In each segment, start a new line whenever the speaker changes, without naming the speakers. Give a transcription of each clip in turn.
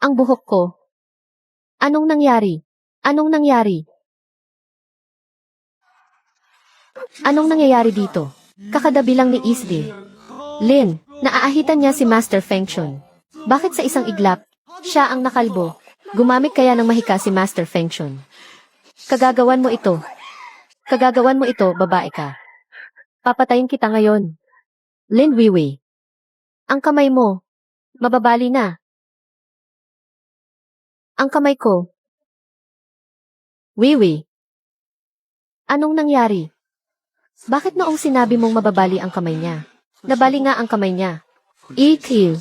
Ang buhok ko. Anong nangyari? Anong nangyari? Anong nangyayari dito? Kakadabi lang ni Isde. Lin, naaahitan niya si Master Feng Chun. Bakit sa isang iglap, siya ang nakalbo? Gumamit kaya ng mahika si Master Feng Chun. Kagagawan mo ito. Kagagawan mo ito, babae ka. Papatayin kita ngayon. Lin Weiwei. Ang kamay mo. Mababali na. Ang kamay ko. Weiwei. Anong nangyari? Bakit noong sinabi mong mababali ang kamay niya? Nabali nga ang kamay niya. EQ.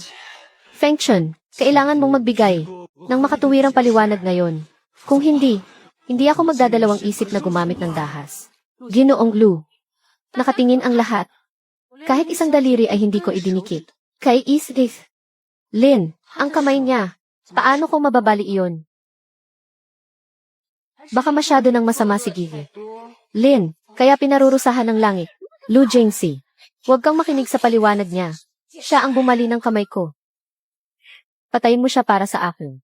Feng Chun, kailangan mong magbigay ng makatuwirang paliwanag ngayon. Kung hindi ako magdadalawang isip na gumamit ng dahas. Ginoong Lu. Nakatingin ang lahat. Kahit isang daliri ay hindi ko idinikit. Kay Isdith. Lin, ang kamay niya. Paano kung mababali iyon? Baka masyado ng masama si Gigi. Lin, kaya pinarurusahan ng langit. Lu Jingxi. Huwag kang makinig sa paliwanag niya. Siya ang bumali ng kamay ko. Patayin mo siya para sa akin.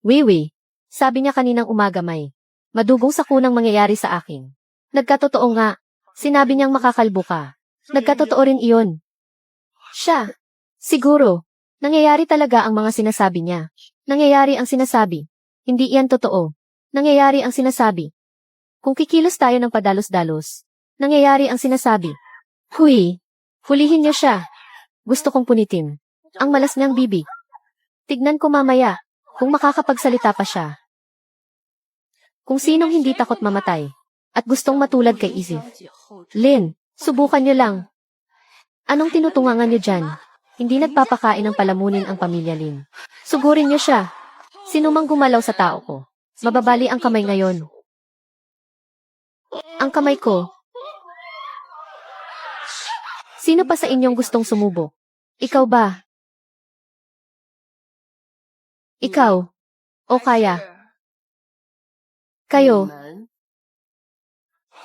Weiwei, sabi niya kaninang umaga may madugong sakunang mangyayari sa akin. Nagkatotoo nga. Sinabi niyang makakalbo ka. Nagkatotoo rin iyon. Siya. Siguro. Nangyayari talaga ang mga sinasabi niya. Nangyayari ang sinasabi. Hindi iyan totoo. Nangyayari ang sinasabi. Kung kikilos tayo ng padalos-dalos. Nangyayari ang sinasabi. Huy. Hulihin niyo siya. Gusto kong punitin. Ang malas niyang bibig. Tignan ko mamaya. Kung makakapagsalita pa siya. Kung sinong hindi takot mamatay. At gustong matulad kay Izzy. Lin, subukan niyo lang. Anong tinutungangan niyo dyan? Hindi nagpapakain ng palamunin ang pamilya Lin. Sugurin niyo siya. Sino mang gumalaw sa tao ko. Mababali ang kamay ngayon. Ang kamay ko. Sino pa sa inyong gustong sumubok? Ikaw ba? Ikaw? O kaya? Kayo?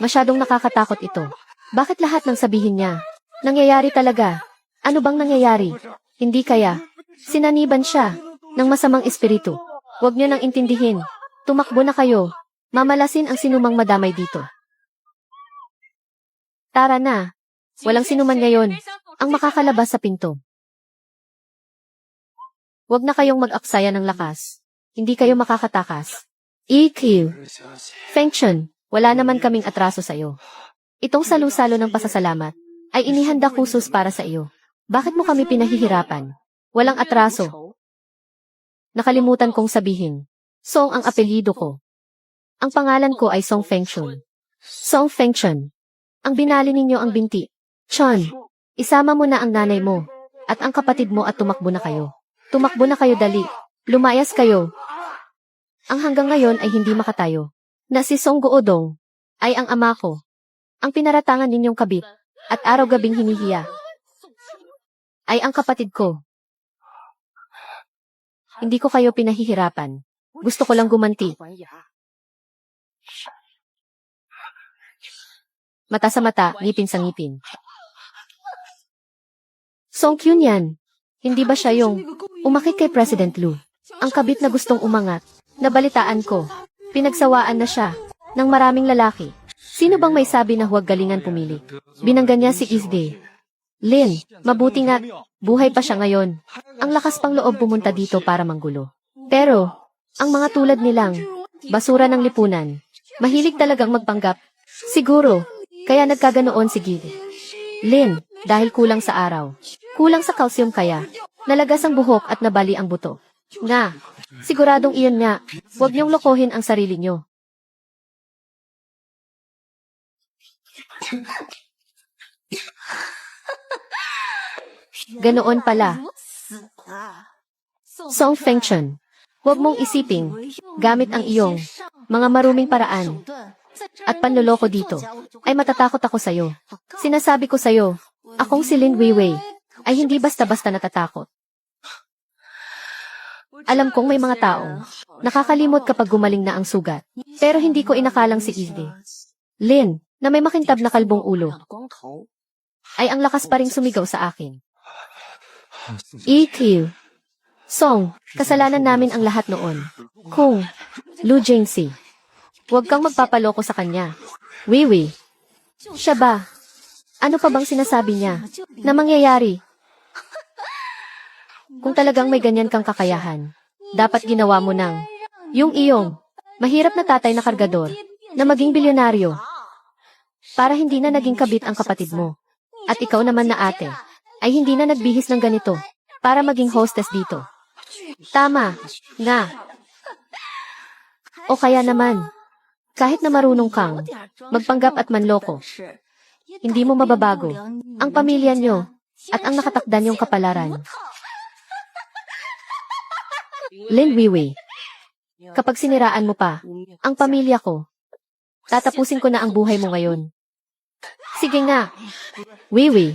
Masyadong nakakatakot ito. Bakit lahat ng sabihin niya? Nangyayari talaga. Ano bang nangyayari? Hindi kaya. Sinaniban siya ng masamang espiritu. Huwag niyo nang intindihin. Tumakbo na kayo. Mamalasin ang sinumang madamay dito. Tara na. Walang sinuman ngayon ang makakalabas sa pinto. Huwag na kayong mag-aksaya ng lakas. Hindi kayo makakatakas. EQ. Feng Chun, wala naman kaming atraso sa iyo. Itong salu-salo ng pasasalamat ay inihanda kusus para sa iyo. Bakit mo kami pinahihirapan? Walang atraso. Nakalimutan kong sabihin. Song ang apelyido ko. Ang pangalan ko ay Song Feng Chun. Song Feng Chun. Ang binali ninyo ang binti. Chun, isama mo na ang nanay mo at ang kapatid mo at tumakbo na kayo. Tumakbo na kayo dali. Lumayas kayo. Ang hanggang ngayon ay hindi makatayo. Na si Song Guodong ay ang ama ko. Ang pinaratangan ninyong kabit at araw-gabing hinihiya ay ang kapatid ko. Hindi ko kayo pinahihirapan. Gusto ko lang gumanti. Mata sa mata, ngipin sa ngipin. Song Kyun yan. Hindi ba siya yung umakit kay President Lu? Ang kabit na gustong umangat. Nabalitaan ko. Pinagsawaan na siya ng maraming lalaki. Sino bang may sabi na huwag galingan pumili? Binangga niya si Isde. Lin, mabuti nga, buhay pa siya ngayon. Ang lakas pang loob pumunta dito para manggulo. Pero, ang mga tulad nilang, basura ng lipunan, mahilig talagang magpanggap. Siguro, kaya nagkaganoon si Gide. Lin, dahil kulang sa araw. Kulang sa calcium kaya, nalagas ang buhok at nabali ang buto. Nga, siguradong iyon nga, huwag niyong lokohin ang sarili niyo. Ganoon pala. Song Feng Chun, huwag mong isiping, gamit ang iyong mga maruming paraan at panloloko dito, ay matatakot ako sa'yo. Sinasabi ko sa'yo, akong si Lin Weiwei, ay hindi basta-basta natatakot. Alam kong may mga taong nakakalimot kapag gumaling na ang sugat, pero hindi ko inakalang si Izzy. Lin, na may makintab na kalbong ulo, ay ang lakas pa ring sumigaw sa akin. EQ. Song, kasalanan namin ang lahat noon. Kung, Lu Jingxi, huwag kang magpapaloko sa kanya. Wiwi. Siya ba? Ano pa bang sinasabi niya na mangyayari? Kung talagang may ganyan kang kakayahan, dapat ginawa mo ng yung iyong mahirap na tatay na kargador na maging bilyonaryo para hindi na naging kabit ang kapatid mo. At ikaw naman na ate ay hindi na nagbihis ng ganito para maging hostess dito. Tama nga. O kaya naman, kahit na marunong kang magpanggap at manloko, hindi mo mababago ang pamilya nyo at ang nakatakda niyong kapalaran. Lin Wiwi, kapag siniraan mo pa ang pamilya ko, tatapusin ko na ang buhay mo ngayon. Sige nga, Wiwi,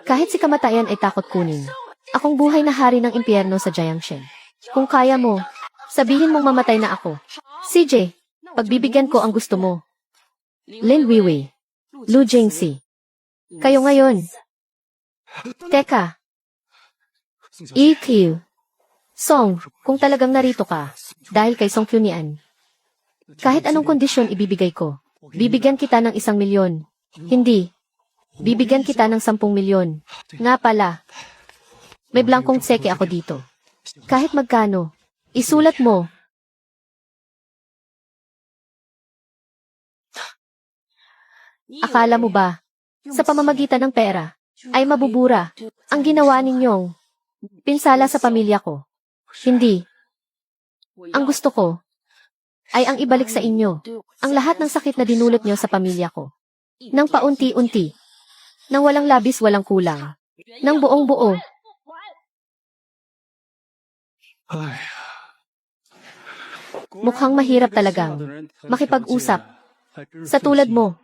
kahit si kamatayan ay takot kunin, akong buhay na hari ng impyerno sa Jiangshen. Kung kaya mo, sabihin mong mamatay na ako. CJ, pagbibigyan ko ang gusto mo. Lin Wiwi, Lu Jingxi, kayo ngayon. Teka, EQ, Song, kung talagang narito ka, dahil kay Song Kyunian, kahit anong kondisyon ibibigay ko, bibigyan kita ng 1,000,000. Hindi, bibigyan kita ng 10,000,000. Nga pala, may blankong tseke ako dito. Kahit magkano, isulat mo. Akala mo ba, sa pamamagitan ng pera, ay mabubura ang ginawa ninyong pinsala sa pamilya ko? Hindi. Ang gusto ko ay ang ibalik sa inyo ang lahat ng sakit na dinulot nyo sa pamilya ko. Nang paunti-unti, nang walang labis walang kulang, nang buong buo. Mukhang mahirap talagang makipag-usap sa tulad mo.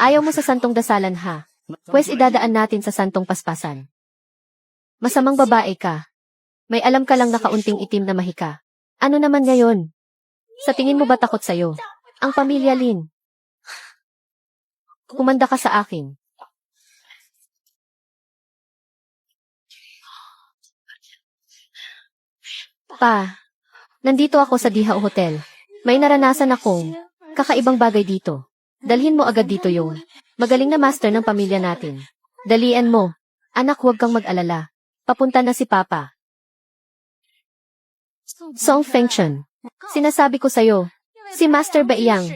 Ayaw mo sa santong dasalan ha? Pwes idadaan natin sa santong paspasan. Masamang babae ka. May alam ka lang na kaunting itim na mahika. Ano naman ngayon? Sa tingin mo ba takot sa'yo? Ang pamilya Lin. Kumanda ka sa akin. Pa, nandito ako sa Dihao Hotel. May naranasan akong kakaibang bagay dito. Dalhin mo agad dito yung magaling na master ng pamilya natin. Dalian mo. Anak, huwag kang mag-alala. Papunta na si Papa. Song Fengchen, sinasabi ko sa'yo, si Master Baiyang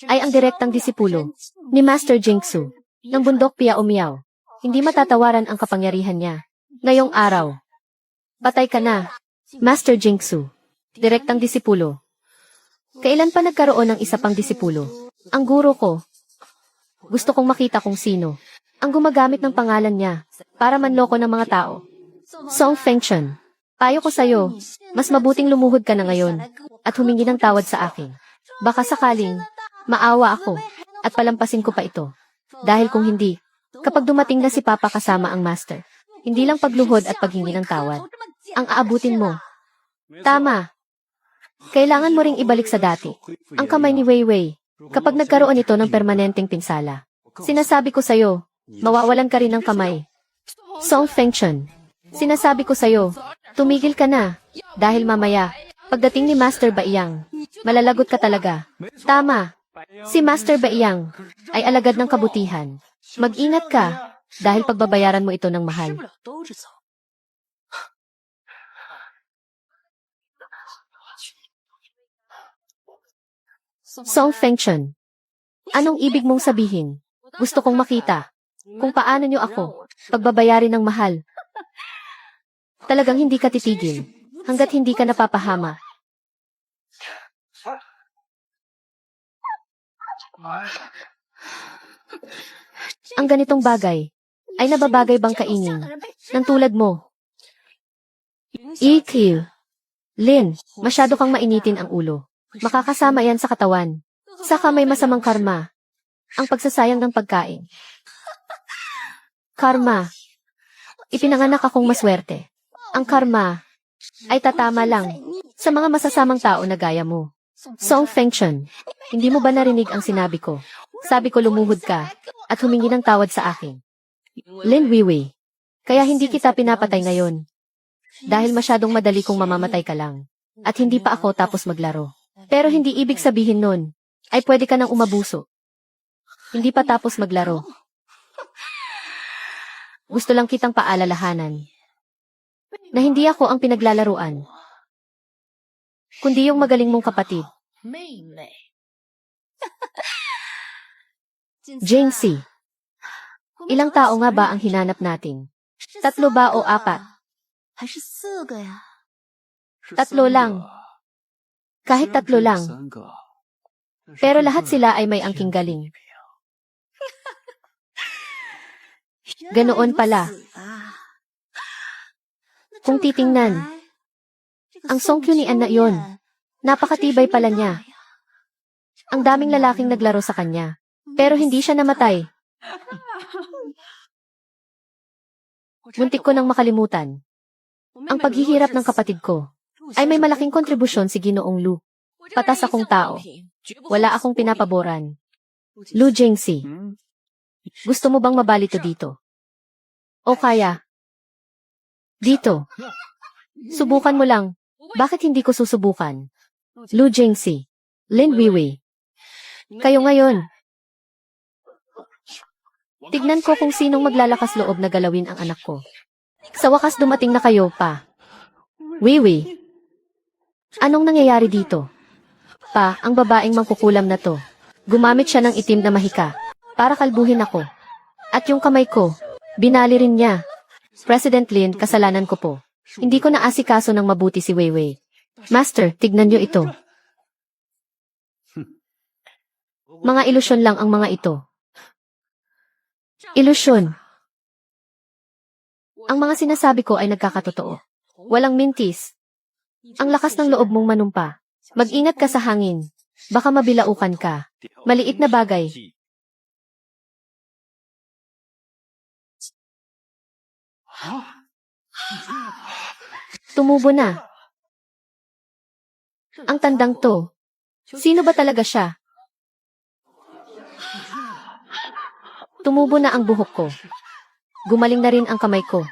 ay ang direktang disipulo ni Master Jingsu ng bundok Piao Miao. Hindi matatawaran ang kapangyarihan niya. Ngayong araw, patay ka na, Master Jingsu, direktang disipulo. Kailan pa nagkaroon ng isa pang disipulo? Ang guro ko. Gusto kong makita kung sino ang gumagamit ng pangalan niya para manloko ng mga tao. Song Fengchen, payo ko sa'yo, mas mabuting lumuhod ka na ngayon at humingi ng tawad sa akin. Baka sakaling maawa ako at palampasin ko pa ito. Dahil kung hindi, kapag dumating na si Papa kasama ang master, hindi lang pagluhod at paghingi ng tawad ang aabutin mo. Tama. Kailangan mo ring ibalik sa dati ang kamay ni Weiwei kapag nagkaroon ito ng permanenteng pinsala. Sinasabi ko sa'yo, mawawalan ka rin ng kamay. Song Fengchen, sinasabi ko sa'yo, tumigil ka na, dahil mamaya, pagdating ni Master Baiyang, malalagot ka talaga. Tama, si Master Baiyang ay alagad ng kabutihan. Mag-ingat ka, dahil pagbabayaran mo ito ng mahal. Song Fengchen, anong ibig mong sabihin? Gusto kong makita kung paano niyo ako pagbabayarin ng mahal. Talagang hindi ka titigil hanggat hindi ka napapahama. Ang ganitong bagay ay nababagay bang kainin ng tulad mo? EQ, Lin, masyado kang mainitin ang ulo. Makakasama yan sa katawan. Saka may masamang karma. Ang pagsasayang ng pagkain. Karma. Ipinanganak akong maswerte. Ang karma ay tatama lang sa mga masasamang tao na gaya mo. Song Fengchen, hindi mo ba narinig ang sinabi ko? Sabi ko lumuhod ka at humingi ng tawad sa akin. Lin Wiwi, kaya hindi kita pinapatay ngayon. Dahil masyadong madali kung mamamatay ka lang. At hindi pa ako tapos maglaro. Pero hindi ibig sabihin nun, ay pwede ka nang umabuso. Hindi pa tapos maglaro. Gusto lang kitang paalalahanan na hindi ako ang pinaglalaruan, kundi yung magaling mong kapatid. Jane C. Ilang tao nga ba ang hinanap natin? 3 ba o 4? 3 lang. Kahit 3 lang. Pero lahat sila ay may angking galing. Ganoon pala. Kung titingnan, ang Songkyu ni An na iyon, napakatibay pala niya. Ang daming lalaking naglaro sa kanya, pero hindi siya namatay. Muntik ko nang makalimutan. Ang paghihirap ng kapatid ko ay may malaking kontribusyon si Ginoong Lu. Patas akong tao. Wala akong pinapaboran. Lu Jingxi, gusto mo bang mabalito dito? O kaya, dito. Subukan mo lang. Bakit hindi ko susubukan? Lu Jingxi, Lin Weiwei. Kayo ngayon. Tignan ko kung sinong maglalakas loob na galawin ang anak ko. Sa wakas dumating na kayo pa. Weiwei. Anong nangyayari dito? Pa, ang babaeng mangkukulam na to. Gumamit siya ng itim na mahika para kalbuhin ako. At yung kamay ko, binali rin niya. President Lin, kasalanan ko po. Hindi ko naasikaso ng mabuti si Weiwei. Master, tignan niyo ito. Mga ilusyon lang ang mga ito. Ilusyon. Ang mga sinasabi ko ay nagkakatotoo. Walang mintis. Ang lakas ng loob mong manumpa. Mag-ingat ka sa hangin. Baka mabilaukan ka. Maliit na bagay. Tumubo na. Ang tandang to. Sino ba talaga siya? Tumubo na ang buhok ko. Gumaling na rin ang kamay ko.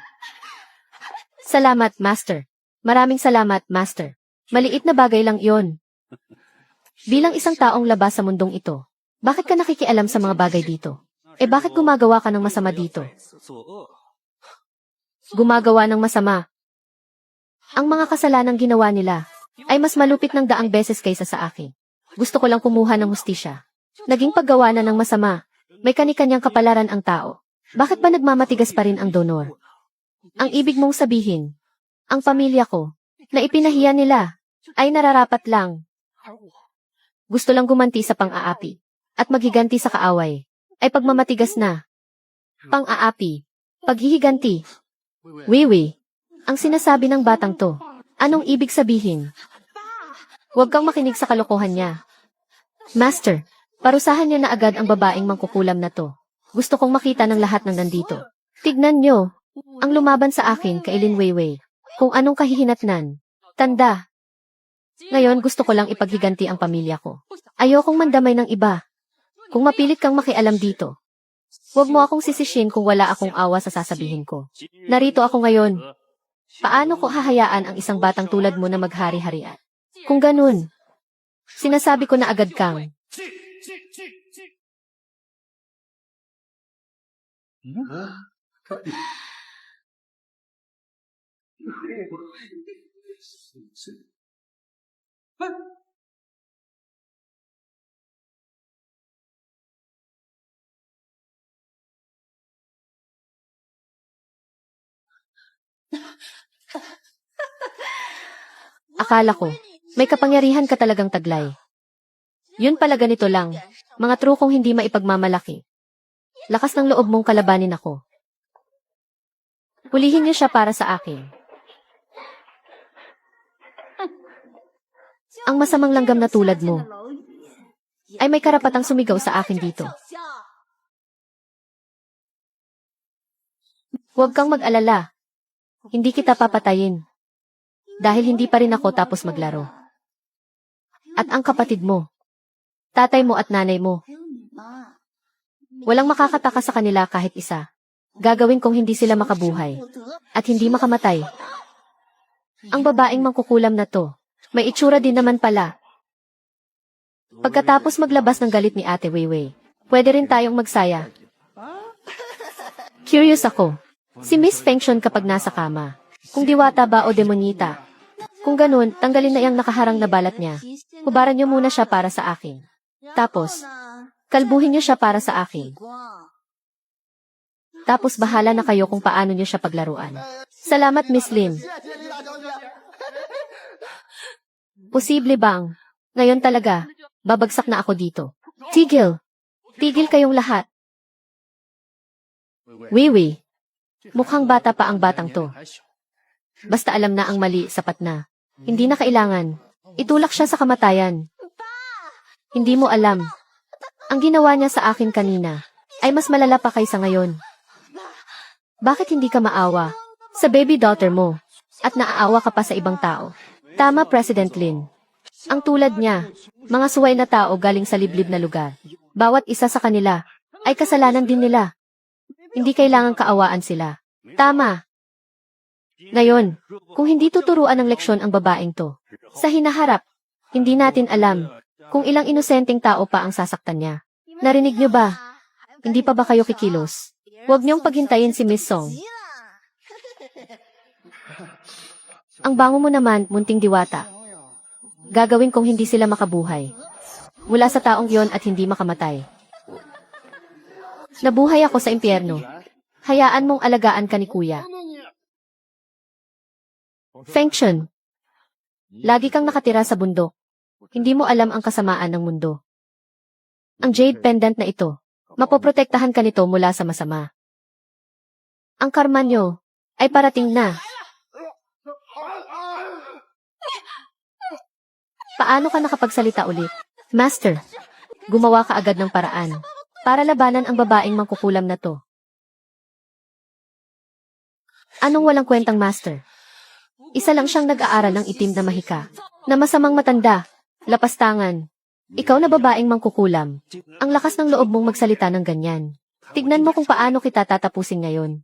Salamat, Master. Maraming salamat, Master. Maliit na bagay lang iyon. Bilang isang taong labas sa mundong ito, bakit ka nakikialam sa mga bagay dito? Bakit gumagawa ka ng masama dito? Gumagawa ng masama. Ang mga kasalanang ginawa nila ay mas malupit ng 100 beses kaysa sa akin. Gusto ko lang kumuha ng hustisya. Naging paggawa na ng masama. May kani-kanyang kapalaran ang tao. Bakit ba nagmamatigas pa rin ang donor? Ang ibig mong sabihin, ang pamilya ko, na ipinahiya nila, ay nararapat lang. Gusto lang gumanti sa pang-aapi, at maghiganti sa kaaway, ay pagmamatigas na. Pang-aapi, paghihiganti. Weiwei, ang sinasabi ng batang to, anong ibig sabihin? Huwag kang makinig sa kalokohan niya. Master, parusahan niya na agad ang babaeng mangkukulam na to. Gusto kong makita ng lahat ng nandito. Tignan nyo, ang lumaban sa akin kay Lin Weiwei. Kung anong kahihinatnan. Tanda. Ngayon gusto ko lang ipaghiganti ang pamilya ko. Ayokong mandamay ng iba. Kung mapilit kang makialam dito, huwag mo akong sisishin kung wala akong awa sa sasabihin ko. Narito ako ngayon. Paano ko hahayaan ang isang batang tulad mo na maghari-harian? Kung ganun, sinasabi ko na agad kang, akala ko, may kapangyarihan ka talagang taglay. Yun pala ganito lang, mga trukong hindi maipagmamalaki. Lakas ng loob mong kalabanin ako. Hulihin niyo siya para sa akin. Ang masamang langgam na tulad mo, ay may karapatang sumigaw sa akin dito. Huwag kang mag-alala. Hindi kita papatayin. Dahil hindi pa rin ako tapos maglaro. At ang kapatid mo, tatay mo at nanay mo, walang makakataka sa kanila kahit isa. Gagawin kong hindi sila makabuhay at hindi makamatay. Ang babaeng mangkukulam na to. May itsura din naman pala. Pagkatapos maglabas ng galit ni Ate Weiwei, pwede rin tayong magsaya. Curious ako. Si Miss Fengshun kapag nasa kama. Kung diwata ba o demonita. Kung ganun, tanggalin na iyang nakaharang na balat niya. Hubaran niyo muna siya para sa akin. Tapos, kalbuhin niyo siya para sa akin. Tapos bahala na kayo kung paano niyo siya paglaruan. Salamat, Miss Lin. Posible bang? Ngayon talaga, babagsak na ako dito. Tigil! Tigil kayong lahat. Wiwi. Mukhang bata pa ang batang to. Basta alam na ang mali, sapat na. Hindi na kailangan. Itulak siya sa kamatayan. Hindi mo alam. Ang ginawa niya sa akin kanina ay mas malala pa kaysa ngayon. Bakit hindi ka maawa sa baby daughter mo at naaawa ka pa sa ibang tao? Tama, President Lin. Ang tulad niya, mga suway na tao galing sa liblib na lugar. Bawat isa sa kanila ay kasalanan din nila. Hindi kailangang kaawaan sila. Tama. Ngayon, kung hindi tuturuan ng leksyon ang babaeng to, sa hinaharap, hindi natin alam kung ilang inosenteng tao pa ang sasaktan niya. Narinig niyo ba? Hindi pa ba kayo kikilos? Huwag niyong paghintayin si Miss Song. Ang bango mo naman, munting diwata. Gagawin kong hindi sila makabuhay. Mula sa taong yon at hindi makamatay. Nabuhay ako sa impyerno. Hayaan mong alagaan ka ni Kuya. Fengshun. Lagi kang nakatira sa bundok. Hindi mo alam ang kasamaan ng mundo. Ang jade pendant na ito, mapoprotektahan ka nito mula sa masama. Ang karma nyo ay parating na. Paano ka nakapagsalita ulit? Master, gumawa ka agad ng paraan para labanan ang babaeng mangkukulam na to. Anong walang kwentang, Master? Isa lang siyang nag-aaral ng itim na mahika, na masamang matanda, lapastangan. Ikaw na babaeng mangkukulam. Ang lakas ng loob mong magsalita ng ganyan. Tignan mo kung paano kita tatapusin ngayon.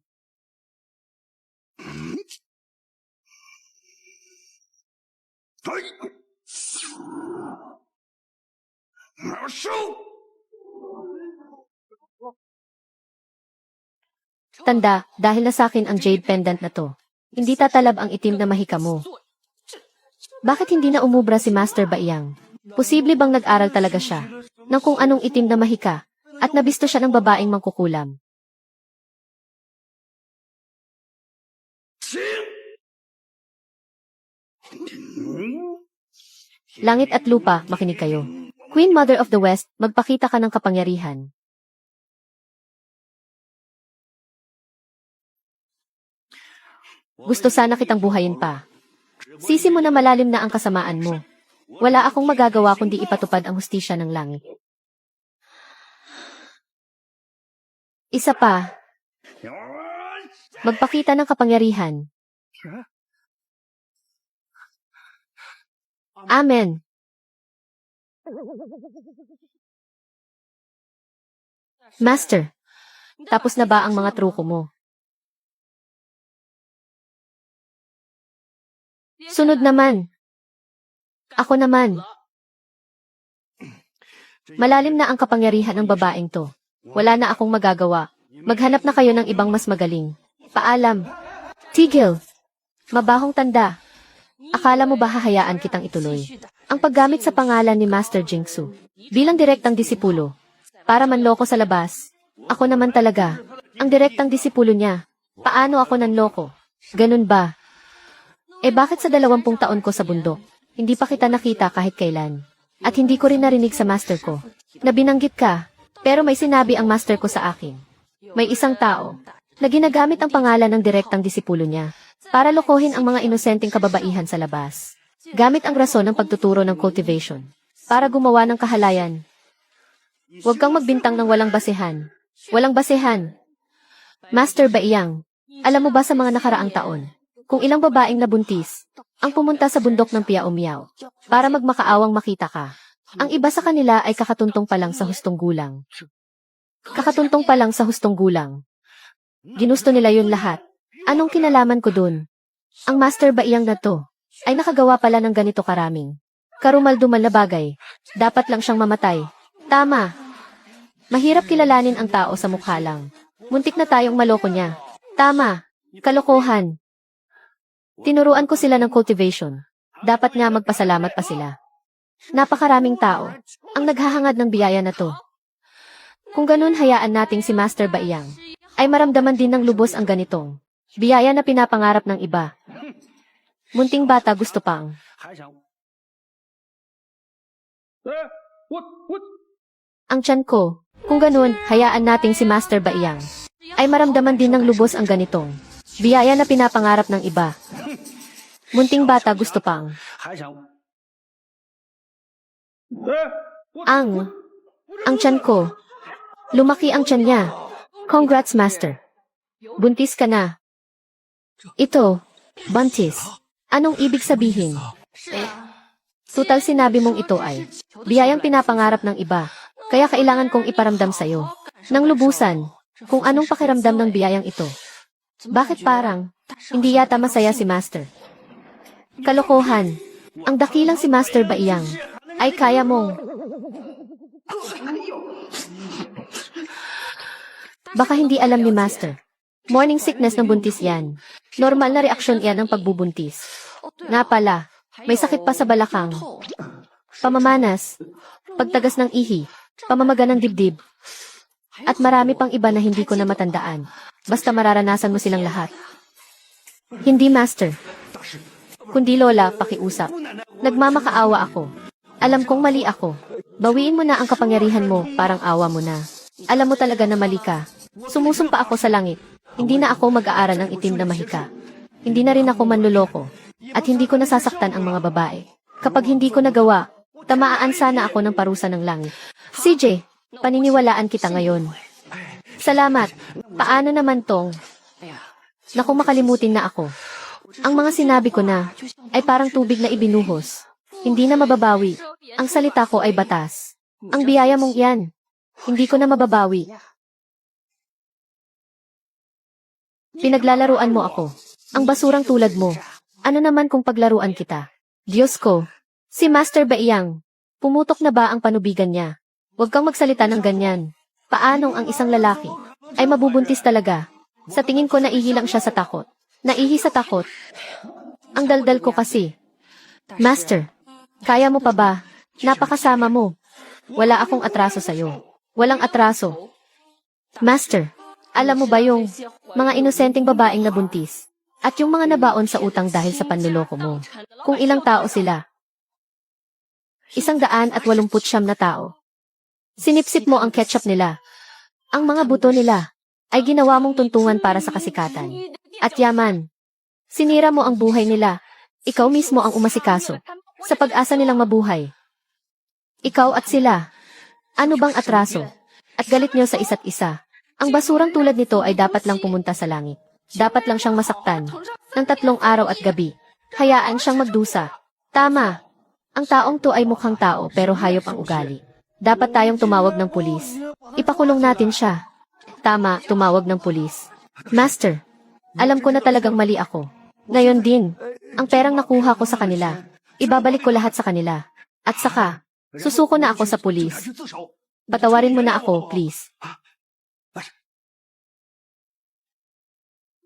Tanda, dahil na sa akin ang jade pendant na to. Hindi tatalab ang itim na mahika mo. Bakit hindi na umubra si Master Baiyang? Posible bang nag-aral talaga siya ng kung anong itim na mahika at nabisto siya ng babaeng mangkukulam? Langit at lupa, makinig kayo. Queen Mother of the West, magpakita ka ng kapangyarihan. Gusto sana kitang buhayin pa. Sisi mo na malalim na ang kasamaan mo. Wala akong magagawa kundi ipatupad ang hustisya ng langit. Isa pa. Magpakita ng kapangyarihan. Amen. Master, tapos na ba ang mga truko mo? Sunod naman. Ako naman. Malalim na ang kapangyarihan ng babaeng to. Wala na akong magagawa. Maghanap na kayo ng ibang mas magaling. Paalam. Tigil. Mabahong tanda. Akala mo ba hahayaan kitang ituloy? Ang paggamit sa pangalan ni Master Jingsu bilang direktang disipulo para manloko sa labas. Ako naman talaga ang direktang disipulo niya. Paano ako nanloko? Ganun ba? Bakit sa 20 taon ko sa bundok, hindi pa kita nakita kahit kailan? At hindi ko rin narinig sa master ko na binanggit ka, pero may sinabi ang master ko sa akin. May isang tao na ginagamit ang pangalan ng direktang disipulo niya para lokohin ang mga inosenteng kababaihan sa labas. Gamit ang rason ng pagtuturo ng cultivation para gumawa ng kahalayan. Huwag kang magbintang ng walang basehan. Walang basehan. Master Baiyang, alam mo ba sa mga nakaraang taon, kung ilang babaeng nabuntis ang pumunta sa bundok ng Piao Miao para magmakaawang makita ka. Ang iba sa kanila ay kakatuntong pa lang sa hustong gulang. Kakatuntong pa lang sa hustong gulang. Ginusto nila yun lahat. Anong kinalaman ko dun? Ang Master Baiyang na to ay nakagawa pala ng ganito karaming karumal-dumal na bagay. Dapat lang siyang mamatay. Tama. Mahirap kilalanin ang tao sa mukha lang. Muntik na tayong maloko niya. Tama. Kalokohan. Tinuruan ko sila ng cultivation. Dapat nga magpasalamat pa sila. Napakaraming tao ang naghahangad ng biyaya na to. Kung ganun hayaan nating si Master Baiyang ay maramdaman din ng lubos ang ganitong biyaya na pinapangarap ng iba. Munting bata gusto pang. Ang tiyan ko, kung ganun hayaan nating si Master Baiyang ay maramdaman din ng lubos ang ganitong biyaya na pinapangarap ng iba. Munting bata gusto pang. Ang tiyan ko. Lumaki ang tiyan niya. Congrats, Master. Buntis ka na. Ito, buntis. Anong ibig sabihin? Total sinabi mong ito ay biyayang pinapangarap ng iba. Kaya kailangan kong iparamdam sa'yo nang lubusan kung anong pakiramdam ng biyayang ito. Bakit parang hindi yata masaya si Master? Kalokohan. Ang dakilang si Master Baiyang ay kaya mong. Baka hindi alam ni Master. Morning sickness ng buntis yan. Normal na reaksyon yan ng pagbubuntis. Nga pala, may sakit pa sa balakang. Pamamanas, pagtagas ng ihi, pamamaga ng dibdib, at marami pang iba na hindi ko na matandaan. Basta mararanasan mo silang lahat. Hindi Master. Kundi Lola, pakiusap. Nagmamakaawa ako. Alam kong mali ako. Bawiin mo na ang kapangyarihan mo, parang awa mo na. Alam mo talaga na mali ka. Sumusumpa ako sa langit. Hindi na ako mag-aaral ng itim na mahika. Hindi na rin ako manluloko. At hindi ko nasasaktan ang mga babae. Kapag hindi ko nagawa, tamaan sana ako ng parusa ng langit. CJ, paniniwalaan kita ngayon. Salamat. Paano naman tong? Naku, makalimutin na ako. Ang mga sinabi ko na ay parang tubig na ibinuhos. Hindi na mababawi. Ang salita ko ay batas. Ang biyaya mong yan. Hindi ko na mababawi. Pinaglalaruan mo ako. Ang basurang tulad mo. Ano naman kung paglaruan kita? Diyos ko. Si Master Baiyang. Pumutok na ba ang panubigan niya? Huwag kang magsalita ng ganyan. Paanong ang isang lalaki ay mabubuntis talaga? Sa tingin ko naihilang siya sa takot. Naihi sa takot. Ang daldal ko kasi. Master, kaya mo pa ba? Napakasama mo. Wala akong atraso sa'yo. Walang atraso. Master, alam mo ba yung mga inosenteng babaeng nabuntis? At yung mga nabaon sa utang dahil sa panluloko mo? Kung ilang tao sila? 189 na tao. Sinipsip mo ang ketchup nila. Ang mga buto nila ay ginawa mong tuntungan para sa kasikatan. At yaman. Sinira mo ang buhay nila. Ikaw mismo ang umasikaso sa pag-asa nilang mabuhay. Ikaw at sila. Ano bang atraso? At galit niyo sa isa't isa. Ang basurang tulad nito ay dapat lang pumunta sa langit. Dapat lang siyang masaktan ng 3 araw at gabi. Hayaan siyang magdusa. Tama. Ang taong to ay mukhang tao pero hayop ang ugali. Dapat tayong tumawag ng pulis. Ipakulong natin siya. Tama, tumawag ng pulis. Master, alam ko na talagang mali ako. Ngayon din, ang perang nakuha ko sa kanila, ibabalik ko lahat sa kanila. At saka, susuko na ako sa pulis. Patawarin mo na ako, please.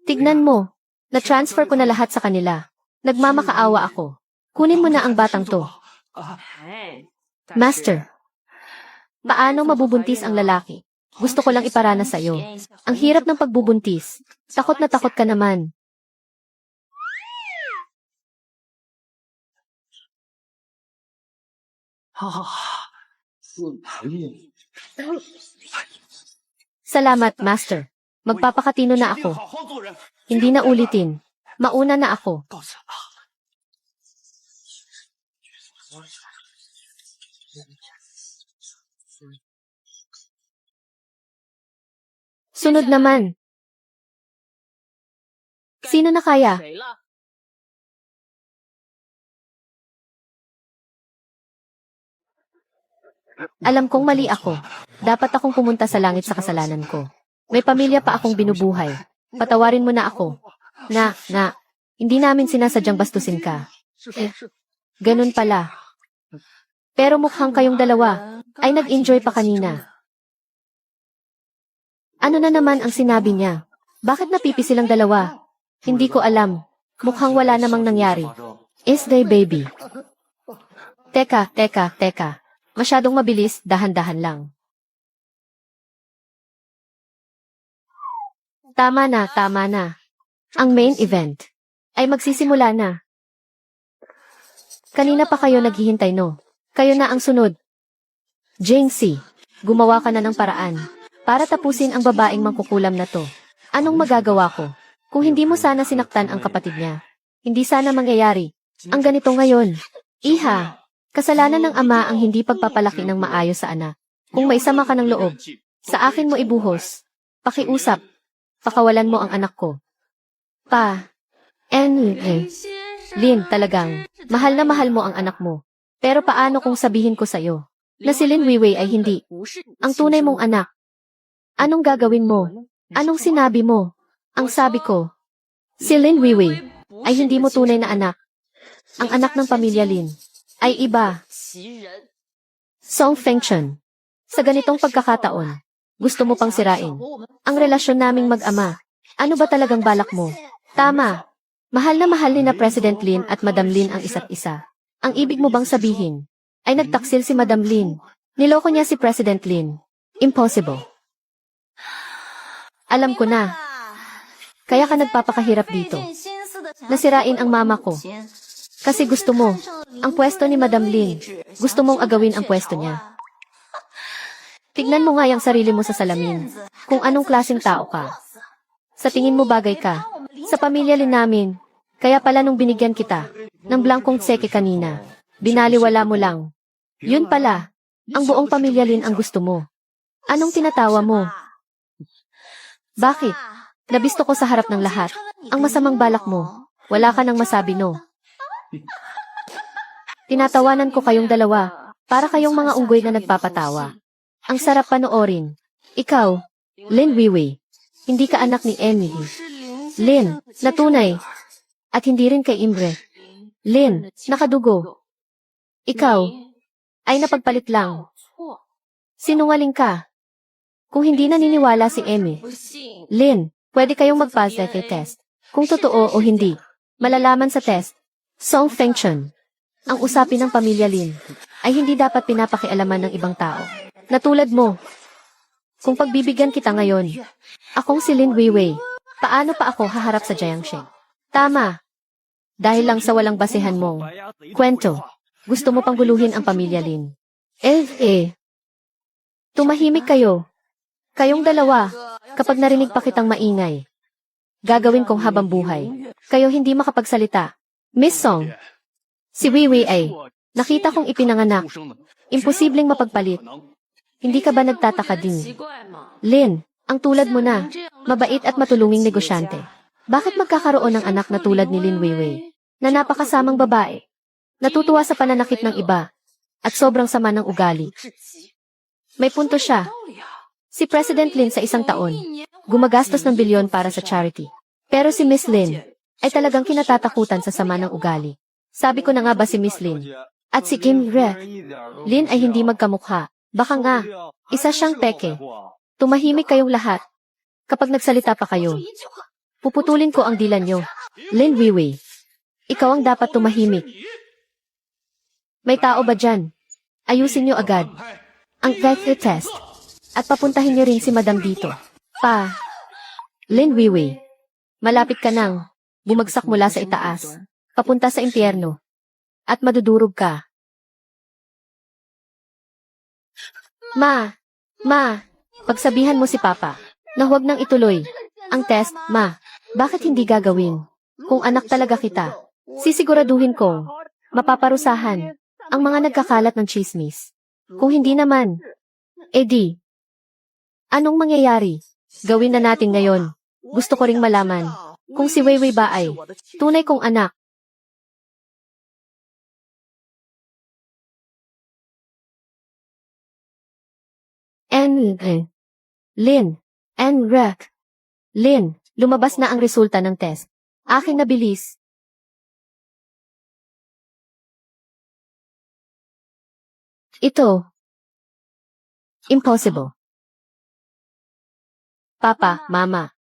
Tignan mo, na-transfer ko na lahat sa kanila. Nagmamakaawa ako. Kunin mo na ang batang to. Master, paano mabubuntis ang lalaki? Gusto ko lang iparana sa'yo. Ang hirap ng pagbubuntis. Takot na takot ka naman. Salamat, Master. Magpapakatino na ako. Hindi na ulitin. Mauna na ako. Sunod naman. Sino na kaya? Alam kong mali ako. Dapat akong pumunta sa langit sa kasalanan ko. May pamilya pa akong binubuhay. Patawarin mo na ako. Hindi namin sinasadyang bastusin ka. Ganun pala. Pero mukhang kayong dalawa ay nag-enjoy pa kanina. Ano na naman ang sinabi niya? Bakit napipi silang dalawa? Hindi ko alam. Mukhang wala namang nangyari. Is they baby? Teka. Masyadong mabilis, dahan-dahan lang. Tama na. Ang main event ay magsisimula na. Kanina pa kayo naghihintay, no? Kayo na ang sunod. Jane-C, gumawa ka na ng paraan para tapusin ang babaeng mangkukulam na to. Anong magagawa ko? Kung hindi mo sana sinaktan ang kapatid niya, hindi sana mangyayari ang ganito ngayon. Iha, kasalanan ng ama ang hindi pagpapalaki ng maayos sa anak. Kung may sama ka ng loob, sa akin mo ibuhos. Pakiusap, pakawalan mo ang anak ko. Lin, talagang, mahal na mahal mo ang anak mo. Pero paano kung sabihin ko sa'yo na si Lin Weiwei ay hindi ang tunay mong anak? Anong gagawin mo? Anong sinabi mo? Ang sabi ko, si Lin Weiwei ay hindi mo tunay na anak. Ang anak ng pamilya Lin ay iba. Song Fengchen, sa ganitong pagkakataon, gusto mo pang sirain ang relasyon naming mag-ama. Ano ba talagang balak mo? Tama. Mahal ni na President Lin at Madam Lin ang isa't isa. Ang ibig mo bang sabihin ay nagtaksil si Madam Lin? Niloko niya si President Lin. Impossible. Alam ko na. Kaya ka nagpapakahirap dito. Nasirain ang mama ko. Kasi gusto mo ang pwesto ni Madam Lin. Gusto mong agawin ang pwesto niya. Tignan mo nga yung sarili mo sa salamin. Kung anong klaseng tao ka. Sa tingin mo bagay ka sa pamilya Lin namin. Kaya pala nung binigyan kita ng blankong tseke kanina, binaliwala mo lang. Yun pala, ang buong pamilya Lin ang gusto mo. Anong tinatawa mo? Bakit? Nabisto ko sa harap ng lahat. Ang masamang balak mo. Wala ka nang masabi, no? Tinatawanan ko kayong dalawa. Para kayong mga unggoy na nagpapatawa. Ang sarap panoorin. Ikaw, Lin Weiwei. Hindi ka anak ni Emily. Lin, na tunay. At hindi rin kay Imre. Lin, nakadugo. Ikaw, ay napagpalit lang. Sinungaling ka. Kung hindi naniniwala si Emmy. Lin, pwede kayong mag-positive test. Kung totoo o hindi, malalaman sa test. Song Fengchen, ang usapin ng pamilya Lin ay hindi dapat pinapakialaman ng ibang tao. Natulad mo. Kung pagbibigyan kita ngayon, akong si Lin Weiwei, paano pa ako haharap sa Jiangsheng? Tama. Dahil lang sa walang basehan mong kwento, gusto mo pang guluhin ang pamilya Lin. Tumahimik kayo. Kayong dalawa, kapag narinig pa kitang maingay, gagawin kong habang buhay. Kayo hindi makapagsalita. Miss Song, si Weiwei ay, nakita kong ipinanganak. Imposibleng mapagpalit. Hindi ka ba nagtataka din? Lin, ang tulad mo na, mabait at matulunging negosyante. Bakit magkakaroon ng anak na tulad ni Lin Weiwei, na napakasamang babae, natutuwa sa pananakit ng iba, at sobrang sama ng ugali? May punto siya. Si President Lin sa isang taon, gumagastos ng bilyon para sa charity. Pero si Miss Lin ay talagang kinatatakutan sa sama ng ugali. Sabi ko na nga ba si Miss Lin? At si Kim Re. Lin ay hindi magkamukha. Baka nga, isa siyang peke. Tumahimik kayong lahat. Kapag nagsalita pa kayo, puputulin ko ang dila nyo. Lin Weiwei, ikaw ang dapat tumahimik. May tao ba dyan? Ayusin nyo agad ang drive-thru test. At papuntahin niyo rin si Madam dito. Lin Weiwei, malapit ka nang bumagsak mula sa itaas, papunta sa impyerno, at madudurog ka. Ma, pagsabihan mo si Papa na huwag nang ituloy ang test, ma. Bakit hindi gagawin? Kung anak talaga kita, sisiguraduhin kong mapaparusahan ang mga nagkakalat ng chismis. Kung hindi naman, edi, anong mangyayari? Gawin na natin ngayon. Gusto ko ring malaman kung si Weiwei ba ay tunay kong anak. Lin, Lin, lumabas na ang resulta ng test. Akin na bilis. Ito, impossible. Papa, Mama,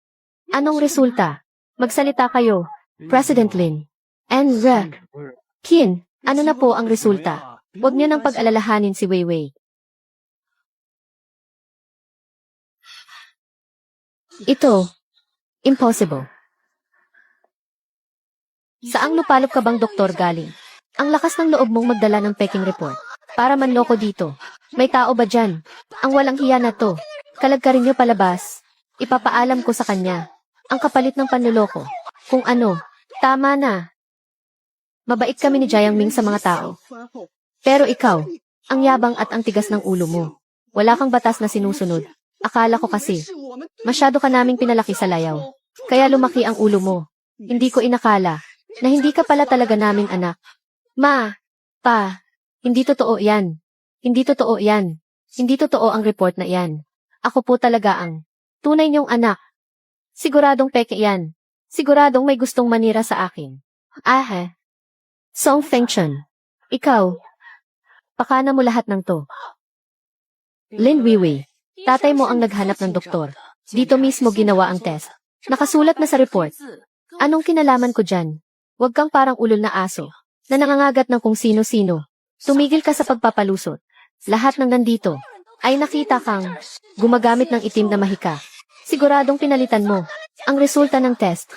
anong resulta? Magsalita kayo, President Lin. And Kin, ano na po ang resulta? Huwag niyo nang pag-alalahanin si Weiwei. Ito, impossible. Saang lupalop ka bang doktor galing? Ang lakas ng loob mong magdala ng peking report. Para manloko dito. May tao ba dyan? Ang walang hiya na to. Kalagkarin niyo palabas. Ipapaalam ko sa kanya. Ang kapalit ng panloloko. Kung ano, tama na. Mabait kami ni Jiang Ming sa mga tao. Pero ikaw, ang yabang at ang tigas ng ulo mo. Wala kang batas na sinusunod. Akala ko kasi, masyado ka naming pinalaki sa layaw. Kaya lumaki ang ulo mo. Hindi ko inakala na hindi ka pala talaga naming anak. Ma, pa, hindi totoo yan. Hindi totoo yan. Hindi totoo ang report na yan. Ako po talaga ang tunay niyong anak. Siguradong peke yan. Siguradong may gustong manira sa akin. Song Fengchun. Ikaw. Pakana mo lahat ng to. Lin Weiwei. Tatay mo ang naghanap ng doktor. Dito mismo ginawa ang test. Nakasulat na sa report. Anong kinalaman ko dyan? Huwag kang parang ulol na aso, na nangangagat ng kung sino-sino. Tumigil ka sa pagpapalusot. Lahat ng nandito, ay nakita kang gumagamit ng itim na mahika. Siguradong pinalitan mo ang resulta ng test.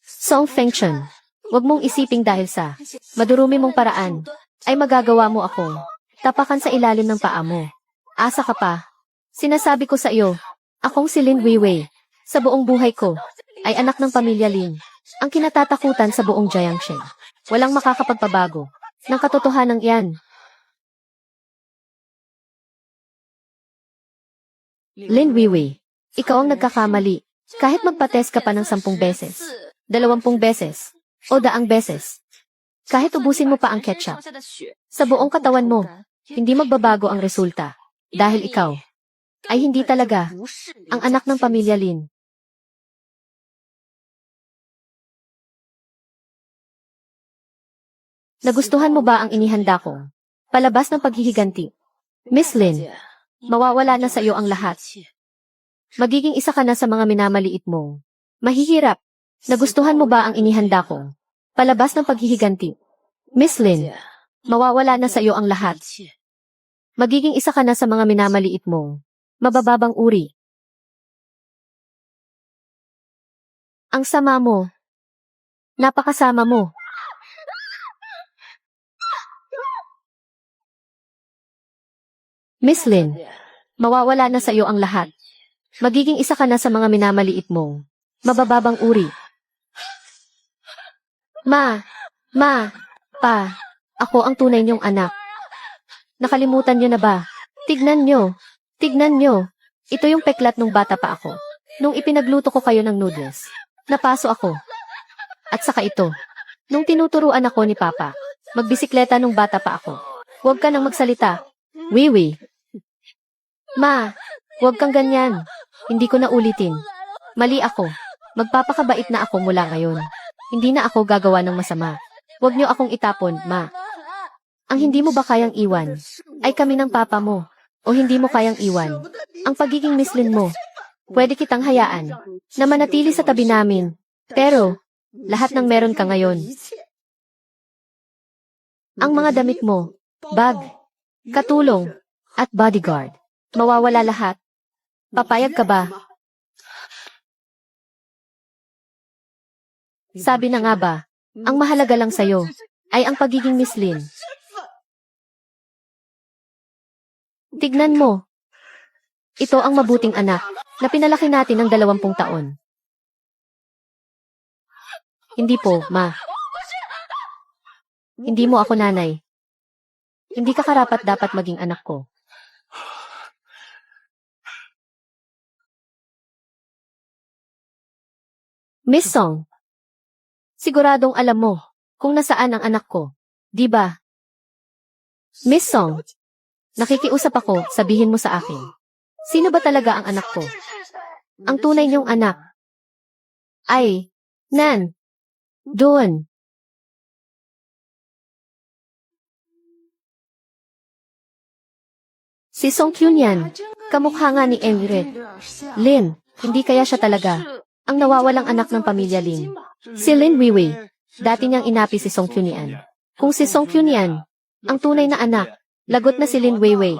Song Fengchun, huwag mong isiping dahil sa madurumi mong paraan, ay magagawa mo akong tapakan sa ilalim ng paa mo. Asa ka pa. Sinasabi ko sa iyo, akong si Lin Weiwei. Sa buong buhay ko, ay anak ng pamilya Lin. Ang kinatatakutan sa buong Jiangxing. Walang makakapagpabago ng katotohanan iyan. Lin Weiwei, ikaw ang nagkakamali. Kahit magpa-test ka pa ng 10 beses, 20 beses, o 100 beses. Kahit ubusin mo pa ang ketchup, sa buong katawan mo, hindi magbabago ang resulta. Dahil ikaw, ay hindi talaga ang anak ng pamilya Lin. Nagustuhan mo ba ang inihanda kong palabas ng paghihiganti? Miss Lin, mawawala na sa iyo ang lahat. Magiging isa ka na sa mga minamaliit mong mahihirap. Nagustuhan mo ba ang inihanda kong palabas ng paghihiganti? Miss Lin, mawawala na sa iyo ang lahat. Magiging isa ka na sa mga minamaliit mong mabababang uri. Ang sama mo. Napakasama mo. Miss Lin, mawawala na sa iyo ang lahat. Magiging isa ka na sa mga minamaliit mong mabababang uri. Ma, pa, ako ang tunay niyong anak. Nakalimutan niyo na ba? Tignan niyo. Ito yung peklat nung bata pa ako. Nung ipinagluto ko kayo ng noodles, napaso ako. At saka ito, nung tinuturuan ako ni Papa, magbisikleta nung bata pa ako. Huwag ka nang magsalita. Wiwi. Ma, huwag kang ganyan. Hindi ko na ulitin. Mali ako. Magpapakabait na ako mula ngayon. Hindi na ako gagawa ng masama. Huwag niyo akong itapon, Ma. Ang hindi mo ba kayang iwan, ay kami ng papa mo. O hindi mo kayang iwan, ang pagiging Miss Lin mo. Pwede kitang hayaan na manatili sa tabi namin. Pero, lahat ng meron ka ngayon. Ang mga damit mo, bag, katulong, at bodyguard. Mawawala lahat. Papayag ka ba? Sabi na nga ba, ang mahalaga lang sa'yo, ay ang pagiging Miss Lin. Tignan mo. Ito ang mabuting anak, na pinalaki natin ng 20 taon. Hindi po, Ma. Hindi mo ako nanay. Hindi ka karapat-dapat maging anak ko. Miss Song, siguradong alam mo kung nasaan ang anak ko, di ba? Miss Song, nakikiusap ako, sabihin mo sa akin. Sino ba talaga ang anak ko? Ang tunay niyong anak ay Nan. Doon. Si Song Kyunyan, kamukha nga ni Emre. Lin, hindi kaya siya talaga ang nawawalang anak ng pamilya Lin. Si Lin Weiwei, dati niyang inapi si Song Kyunyan. Kung si Song Kyunyan, ang tunay na anak, lagot na si Lin Weiwei.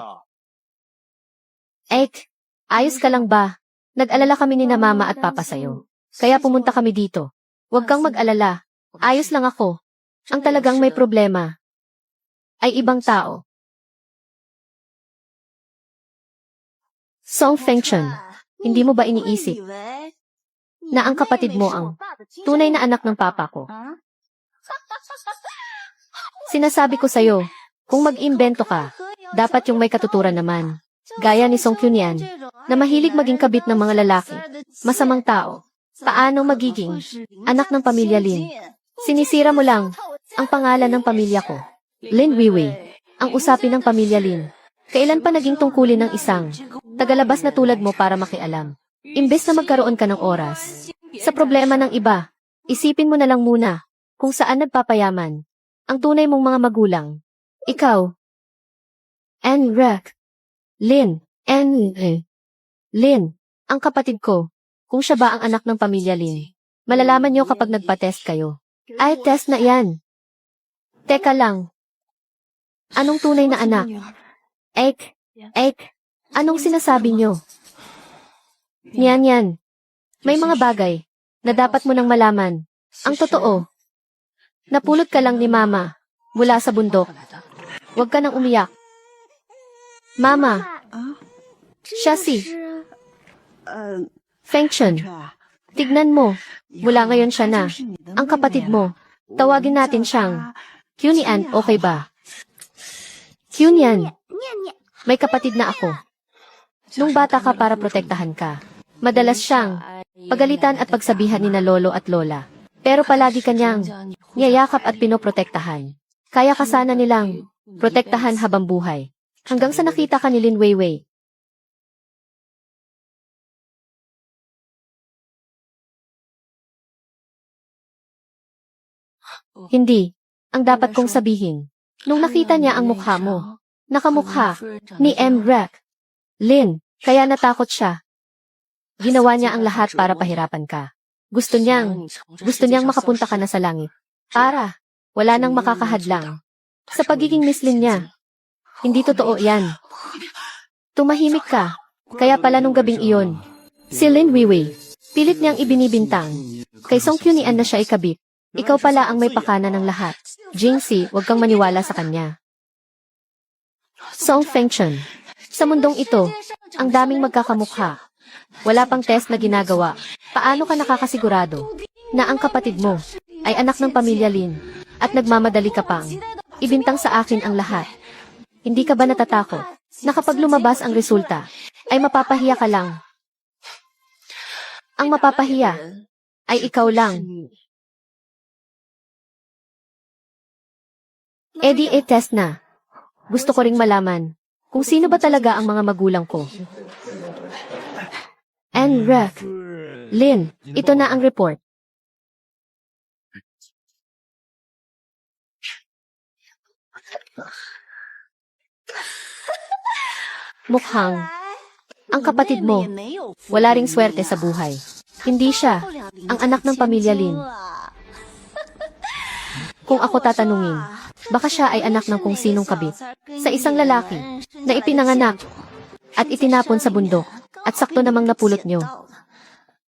Ek, ayos ka lang ba? Nag-alala kami ni na mama at papa sa'yo. Kaya pumunta kami dito. Huwag kang mag-alala. Ayos lang ako. Ang talagang may problema ay ibang tao. Song Fengchun, hindi mo ba iniisip na ang kapatid mo ang tunay na anak ng papa ko? Sinasabi ko sa'yo, kung mag-imbento ka, dapat yung may katuturan naman. Gaya ni Song Kyunyan, na mahilig maging kabit ng mga lalaki, masamang tao. Paano magiging anak ng pamilya Lin? Sinisira mo lang ang pangalan ng pamilya ko. Lin Weiwei, ang usapin ng pamilya Lin. Kailan pa naging tungkulin ng isang tagalabas na tulad mo para makialam? Imbes na magkaroon ka ng oras sa problema ng iba, isipin mo na lang muna kung saan nagpapayaman ang tunay mong mga magulang. Ikaw, Enrek, Lin, Lin, ang kapatid ko, kung siya ba ang anak ng pamilya Lin. Malalaman niyo kapag nagpa-test kayo. Ay, test na yan. Teka lang. Anong tunay na anak? Ek, anong sinasabi niyo? Yan. May mga bagay na dapat mo nang malaman. Ang totoo, napulot ka lang ni mama mula sa bundok. Huwag ka nang umiyak. Mama, siya si Fengchun. Tignan mo, mula ngayon siya na ang kapatid mo. Tawagin natin siyang Kyunian, okay ba? Kyunian, may kapatid na ako. Nung bata ka para protektahan ka, madalas siyang pagalitan at pagsabihan ni na lolo at lola. Pero palagi kanyang niyayakap at pinoprotektahan. Kaya ka sana nilang protektahan habang buhay. Hanggang sa nakita ka ni Lin Weiwei. Hindi. Ang dapat kong sabihin. Nung nakita niya ang mukha mo, nakamukha ni Emrek. Lin, kaya natakot siya. Ginawa niya ang lahat para pahirapan ka. Gusto niyang makapunta ka na sa langit. Para, wala nang makakahadlang. Sa pagiging Miss Lin niya. Hindi totoo yan. Tumahimik ka. Kaya pala nung gabing iyon, si Lin Weiwei, pilit niyang ibinibintang. Kay Song Kyunian na siya ikabit. Ikaw pala ang may pakana ng lahat. Jingxi, huwag kang maniwala sa kanya. Song Fengchun, sa mundong ito, ang daming magkakamukha. Wala pang test na ginagawa. Paano ka nakakasigurado na ang kapatid mo ay anak ng pamilya Lin at nagmamadali ka pang ibintang sa akin ang lahat? Hindi ka ba natatakot na kapag lumabas ang resulta, ay mapapahiya ka lang? Ang mapapahiya ay ikaw lang. Test na. Gusto ko ring malaman kung sino ba talaga ang mga magulang ko. Enrek, Lin, ito na ang report. Mukhang ang kapatid mo, wala ring swerte sa buhay. Hindi siya ang anak ng pamilya Lin. Kung ako tatanungin, baka siya ay anak ng kung sinong kabit sa isang lalaki na ipinanganak at itinapon sa bundok at sakto namang napulot nyo.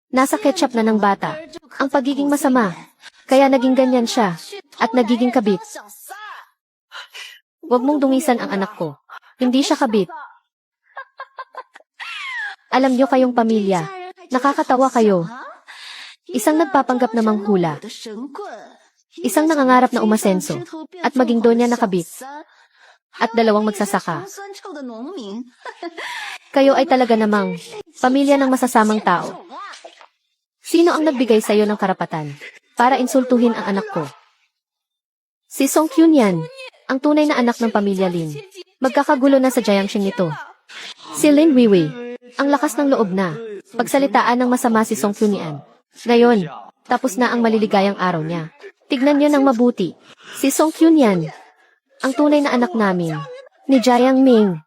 Nasa ketchup na ng bata ang pagiging masama, kaya naging ganyan siya at nagiging kabit. Huwag mong dungisan ang anak ko. Hindi siya kabit. Alam nyo kayong pamilya, nakakatawa kayo. Isang nagpapanggap na manghula. Isang nangangarap na umasenso at maging donya na kabit. At dalawang magsasaka. Kayo ay talaga namang pamilya ng masasamang tao. Sino ang nagbigay sa iyo ng karapatan para insultuhin ang anak ko? Si Song Kyunyan, ang tunay na anak ng pamilya Lin. Magkakagulo na sa Jiangxing nito. Si Lin Weiwei, ang lakas ng loob na pagsalitaan ng masama si Song Kyunyan. Ngayon, tapos na ang maliligayang araw niya. Tignan niyo ng mabuti. Si Song Kyunyan, ang tunay na anak namin, ni Jiang Ming.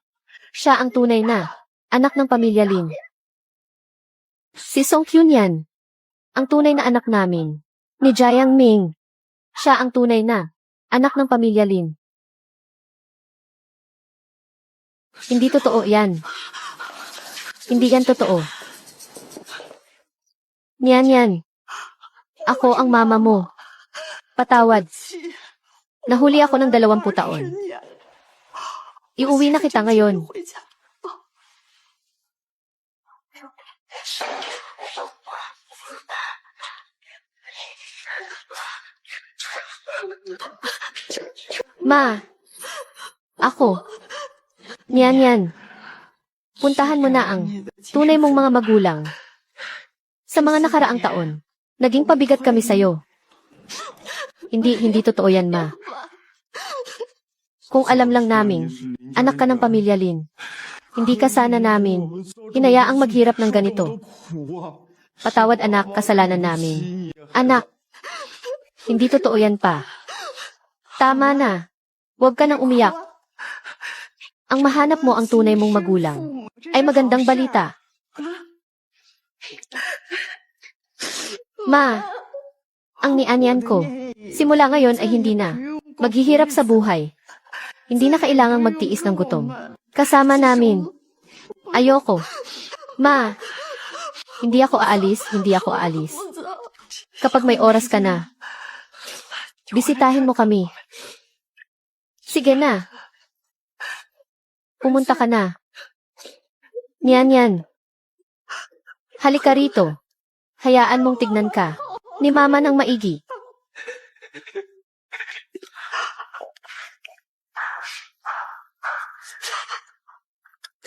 Siya ang tunay na anak ng pamilya Lin. Si Song Kyun yan. Ang tunay na anak namin. Ni Jiang Ming. Siya ang tunay na anak ng pamilya Lin. Hindi totoo yan. Hindi yan totoo. Niyan yan. Ako ang mama mo. Patawad. Nahuli ako ng 20 taon. Iuwi na kita ngayon. Ma. Ako. Niyan yan. Puntahan mo na ang tunay mong mga magulang. Sa mga nakaraang taon, naging pabigat kami sa'yo. Hindi totoo yan, Ma. Kung alam lang namin, anak ka ng pamilya Lin, hindi ka sana namin hinayaang maghirap ng ganito. Patawad anak, kasalanan namin. Anak, hindi totoo yan pa. Tama na. Huwag ka nang umiyak. Ang mahanap mo ang tunay mong magulang ay magandang balita. Ma, ang nianyan ko, simula ngayon ay hindi na maghihirap sa buhay. Hindi na kailangang magtiis ng gutom. Kasama namin. Ayoko. Ma, hindi ako aalis. Kapag may oras ka na, bisitahin mo kami. Sige na. Pumunta ka na. Niyan. Halika rito. Hayaan mong tignan ka ni Mama ng maigi.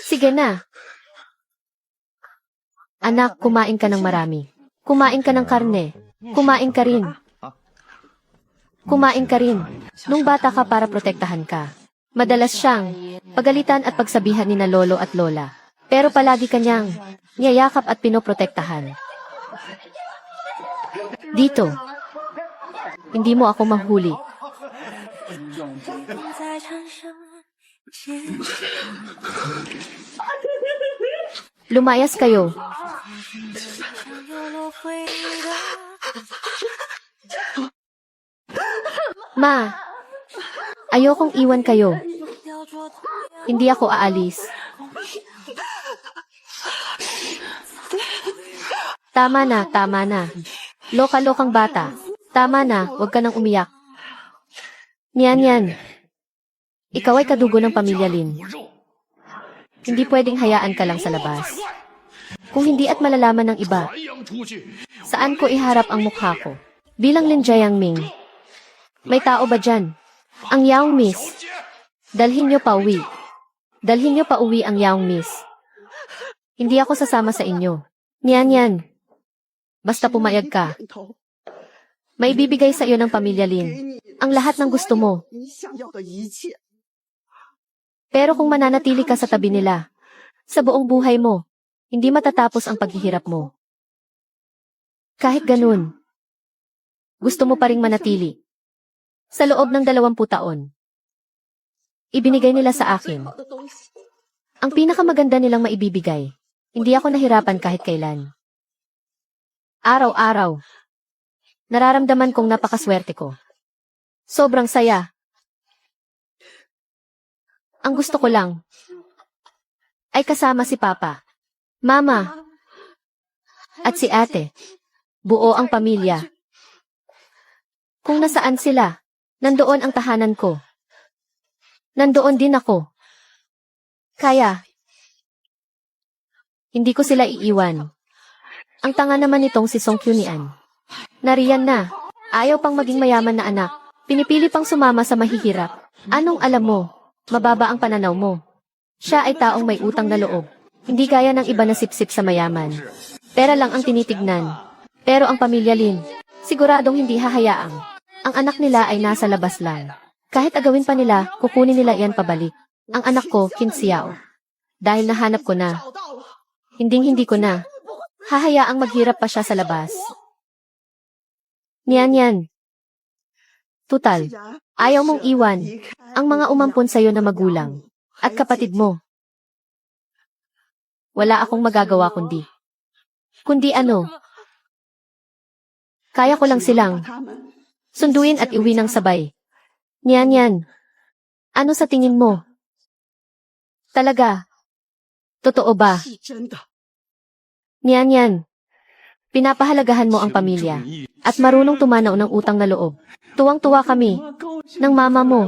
Sige na. Anak, kumain ka ng marami. Kumain ka ng karne. Kumain ka rin. Kumain ka rin. Nung bata ka para protektahan ka. Madalas siyang pagalitan at pagsabihan ni na lolo at lola. Pero palagi kanyang niyayakap at pinoprotektahan. Dito. Hindi mo ako mahuli. Lumayas kayo. Ma, ayokong iwan kayo. Hindi ako aalis. Tama na. Loka-lokang bata. Tama na, huwag ka nang umiyak. Niyan. Ikaw ay kadugo ng pamilya Lin. Hindi pwedeng hayaan ka lang sa labas. Kung hindi at malalaman ng iba, saan ko iharap ang mukha ko? Bilang Lin Jiang Ming. May tao ba dyan? Ang Yaong Miss. Dalhin niyo pa uwi ang Yaong Miss. Hindi ako sasama sa inyo. Niyan. Basta pumayag ka. May bibigay sa iyo ng pamilya Lin. Ang lahat ng gusto mo. Pero kung mananatili ka sa tabi nila, sa buong buhay mo, hindi matatapos ang paghihirap mo. Kahit ganun, gusto mo pa ring manatili. Sa loob ng 20 taon, ibinigay nila sa akin ang pinakamaganda nilang maibibigay. Hindi ako nahirapan kahit kailan. Araw-araw, nararamdaman kong napakaswerte ko. Sobrang saya. Ang gusto ko lang ay kasama si Papa, Mama, at si Ate. Buo ang pamilya. Kung nasaan sila, nandoon ang tahanan ko. Nandoon din ako. Kaya, hindi ko sila iiwan. Ang tanga naman nitong si Song Kyunian. Nariyan na. Ayaw pang maging mayaman na anak. Pinipili pang sumama sa mahihirap. Anong alam mo? Mababa ang pananaw mo. Siya ay taong may utang na loob. Hindi gaya ng iba na sipsip sa mayaman. Pera lang ang tinitignan. Pero ang pamilya Lin, siguradong hindi hahayaang ang anak nila ay nasa labas lang. Kahit agawin pa nila, kukunin nila iyan pabalik. Ang anak ko, Qin Xiao. Dahil nahanap ko na. Hindi ko na. Hahayaang maghirap pa siya sa labas. Niyan. Tutal, ayaw mong iwan ang mga umampon sa'yo na magulang at kapatid mo. wala akong magagawa kundi ano. Kaya ko lang silang sunduin at iuwi ng sabay. Niyan. Ano sa tingin mo? Talaga? Totoo ba? Niyan. Pinapahalagahan mo ang pamilya at marunong tumanaw ng utang na loob. Tuwang-tuwa kami ng mama mo.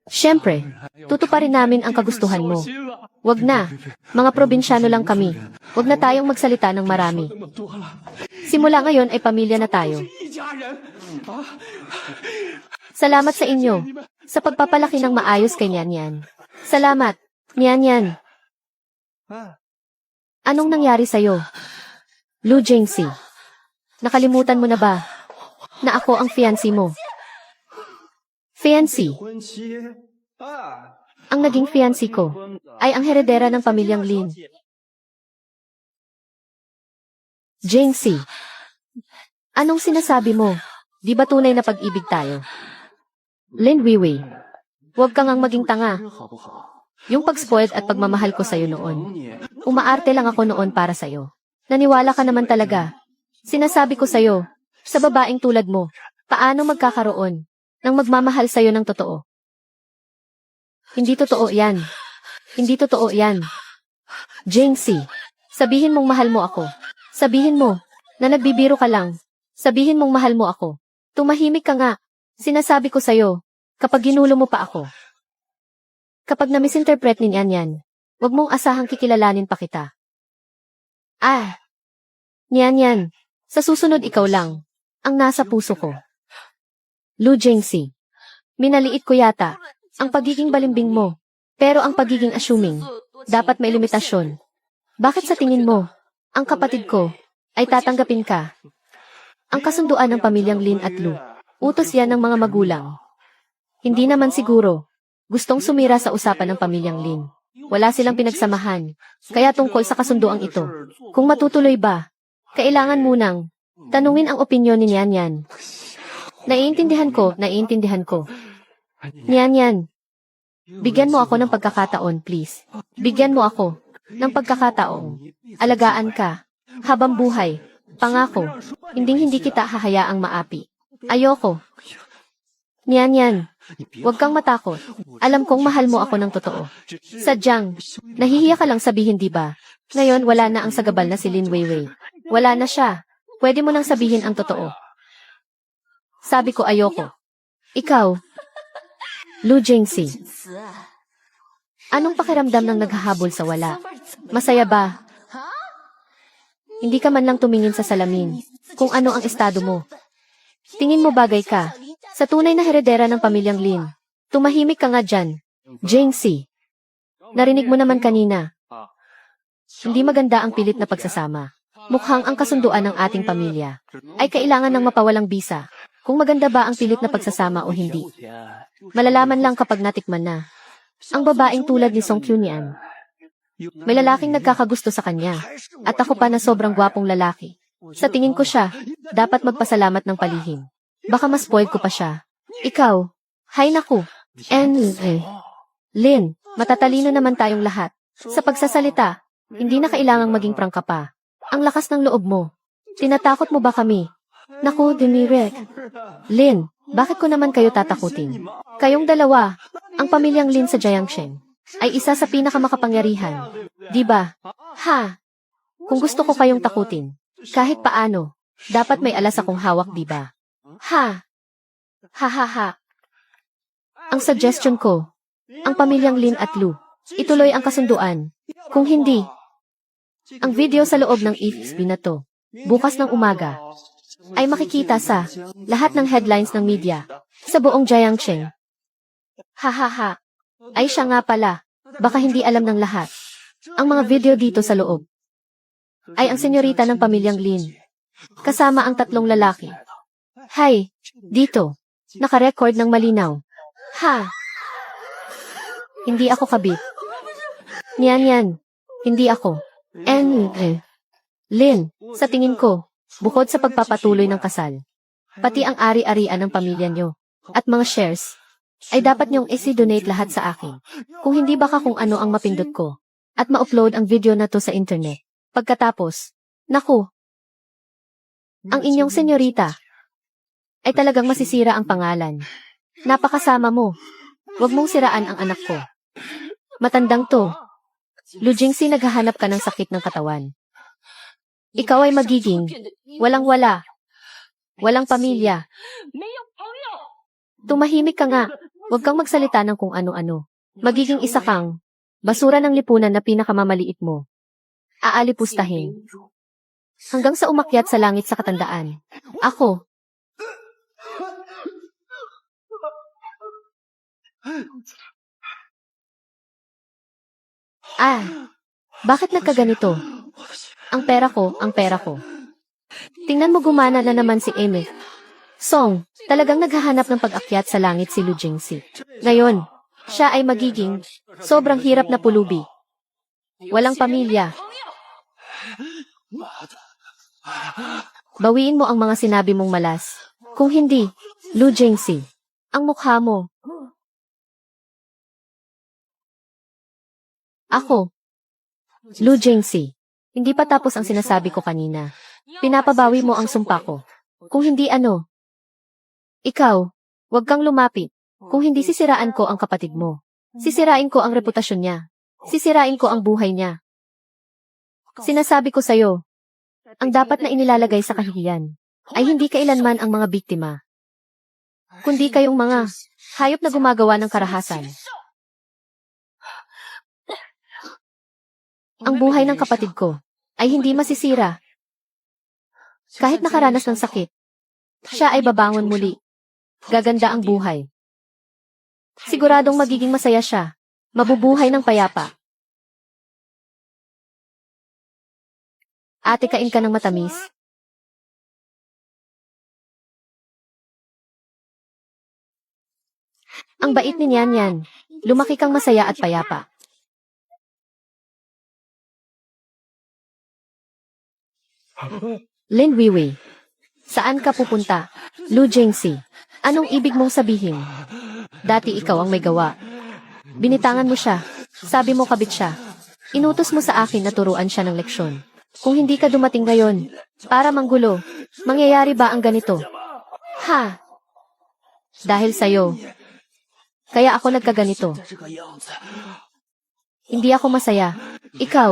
Siyempre, tutuparin namin ang kagustuhan mo. Wag na, mga probinsyano lang kami. Wag na tayong magsalita ng marami. Simula ngayon ay pamilya na tayo. Salamat sa inyo, sa pagpapalaki ng maayos kay Nian. Salamat, Nian. Anong nangyari sa'yo? Lu Jingxi, nakalimutan mo na ba na ako ang fiancé mo? Fiancé? Ang naging fiancé ko ay ang heredera ng pamilyang Lin. Jingxi, anong sinasabi mo? Di ba tunay na pag-ibig tayo? Lin Weiwei, huwag kang ang maging tanga. Yung pag-spoiled at pagmamahal ko sa'yo noon. Umaarte lang ako noon para sa'yo. Naniwala ka naman talaga. Sinasabi ko sa'yo, sa babaeng tulad mo, paano magkakaroon ng magmamahal sa'yo ng totoo? Hindi totoo yan. Hindi totoo yan. Jingxi, sabihin mong mahal mo ako. Sabihin mo na nagbibiro ka lang. Sabihin mong mahal mo ako. Tumahimik ka nga. Sinasabi ko sa'yo, kapag ginulo mo pa ako. Kapag na-misinterpret ni Nian, huwag mong asahang kikilalanin pa kita. Nian, sa susunod ikaw lang ang nasa puso ko. Lu Jingxi, minaliit ko yata ang pagiging balimbing mo, pero ang pagiging assuming, dapat may limitasyon. Bakit sa tingin mo, ang kapatid ko ay tatanggapin ka? Ang kasunduan ng pamilyang Lin at Lu, utos yan ng mga magulang. Hindi naman siguro gustong sumira sa usapan ng pamilyang Lin. Wala silang pinagsamahan, kaya tungkol sa kasunduang ito, kung matutuloy ba, kailangan munang tanungin ang opinyon ni Nian. Naiintindihan ko. Nian, bigyan mo ako ng pagkakataon, please. Bigyan mo ako ng pagkakataong alagaan ka habang buhay. Pangako, hindi kita hahayaang maapi. Ayoko. Nian, huwag kang matakot. Alam kong mahal mo ako ng totoo. Sadyang, nahihiya ka lang sabihin, di ba? Ngayon wala na ang sagabal na si Lin Weiwei. Wala na siya. Pwede mo nang sabihin ang totoo. Sabi ko ayoko. Ikaw, Lu Jingxi, anong pakiramdam ng naghahabol sa wala? Masaya ba? Hindi ka man lang tumingin sa salamin kung ano ang estado mo. Tingin mo bagay ka sa tunay na heredera ng pamilyang Lin. Tumahimik ka nga dyan. Jingxi, narinig mo naman kanina. Hindi maganda ang pilit na pagsasama. Mukhang ang kasunduan ng ating pamilya ay kailangan ng mapawalang bisa. Kung maganda ba ang pilit na pagsasama o hindi. Malalaman lang kapag natikman na. Ang babaeng tulad ni Song Kyunian, may lalaking nagkakagusto sa kanya. At ako pa na sobrang gwapong lalaki. Sa tingin ko siya, dapat magpasalamat ng palihim. Baka ma-spoiled ko pa siya. Ikaw, hay naku. Lin, matatalino naman tayong lahat. Sa pagsasalita, hindi na kailangang maging prangka pa. Ang lakas ng loob mo. Tinatakot mo ba kami? Naku, Demirek. Lin, bakit ko naman kayo tatakutin? Kayong dalawa, ang pamilyang Lin sa Jiangxing, ay isa sa pinakamakapangyarihan. Diba? Ha? Kung gusto ko kayong takutin, kahit paano, dapat may alas akong hawak, diba? Ha? Ha. Ang suggestion ko, ang pamilyang Lin at Lu, ituloy ang kasunduan. Kung hindi, ang video sa loob ng FB na to, bukas ng umaga, ay makikita sa lahat ng headlines ng media sa buong Jiangxing. Ha. Ay siya nga pala, baka hindi alam ng lahat. Ang mga video dito sa loob ay ang senyorita ng pamilyang Lin, kasama ang 3 lalaki. Hay, dito, naka-record ng malinaw. Ha? Hindi ako kabit. Nian, hindi ako. Lin, sa tingin ko, bukod sa pagpapatuloy ng kasal, pati ang ari-arian ng pamilya nyo, at mga shares, ay dapat nyong isi-donate lahat sa akin. Kung hindi baka kung ano ang mapindot ko. at ma-upload ang video na to sa internet. Pagkatapos, naku, ang inyong senyorita ay talagang masisira ang pangalan. Napakasama mo. Huwag mong siraan ang anak ko. Matandang to. Lu Jingxi, naghahanap ka ng sakit ng katawan. Ikaw ay magiging walang-wala, walang pamilya. Tumahimik ka nga. Huwag kang magsalita ng kung ano-ano. Magiging isa kang basura ng lipunan na pinakamamaliit mo. Aalipustahin. Hanggang sa umakyat sa langit sa katandaan. Ako. Bakit nagkaganito? Ang pera ko, ang pera ko. Tingnan mo, gumana na naman si Amy. Song, talagang naghahanap ng pag-akyat sa langit si Lu Jingxi. Ngayon, siya ay magiging sobrang hirap na pulubi. Walang pamilya. Bawiin mo ang mga sinabi mong malas. Kung hindi, Lu Jingxi, ang mukha mo. Ako. Lu Jingxi, hindi pa tapos ang sinasabi ko kanina. Pinapabawi mo ang sumpa ko. Kung hindi ano. Ikaw, huwag kang lumapit. Kung hindi, sisiraan ko ang kapatid mo. Sisirain ko ang reputasyon niya. Sisirain ko ang buhay niya. Sinasabi ko sa'yo, ang dapat na inilalagay sa kahihiyan ay hindi kailanman ang mga biktima, kundi kayong mga hayop na gumagawa ng karahasan. Ang buhay ng kapatid ko ay hindi masisira. Kahit nakaranas ng sakit, siya ay babangon muli. Gaganda ang buhay. Siguradong magiging masaya siya. Mabubuhay ng payapa. Ate, kain ka ng matamis. Ang bait ni Nian Yan. Lumaki kang masaya at payapa. Lin Weiwei, saan ka pupunta? Lu Jingxi, anong ibig mong sabihin? Dati ikaw ang may gawa. Binitangan mo siya. Sabi mo kabit siya. Inutos mo sa akin na turuan siya ng leksyon. Kung hindi ka dumating ngayon, para manggulo, mangyayari ba ang ganito? Ha? Dahil sa'yo. Kaya ako nagkaganito. Hindi ako masaya. Ikaw,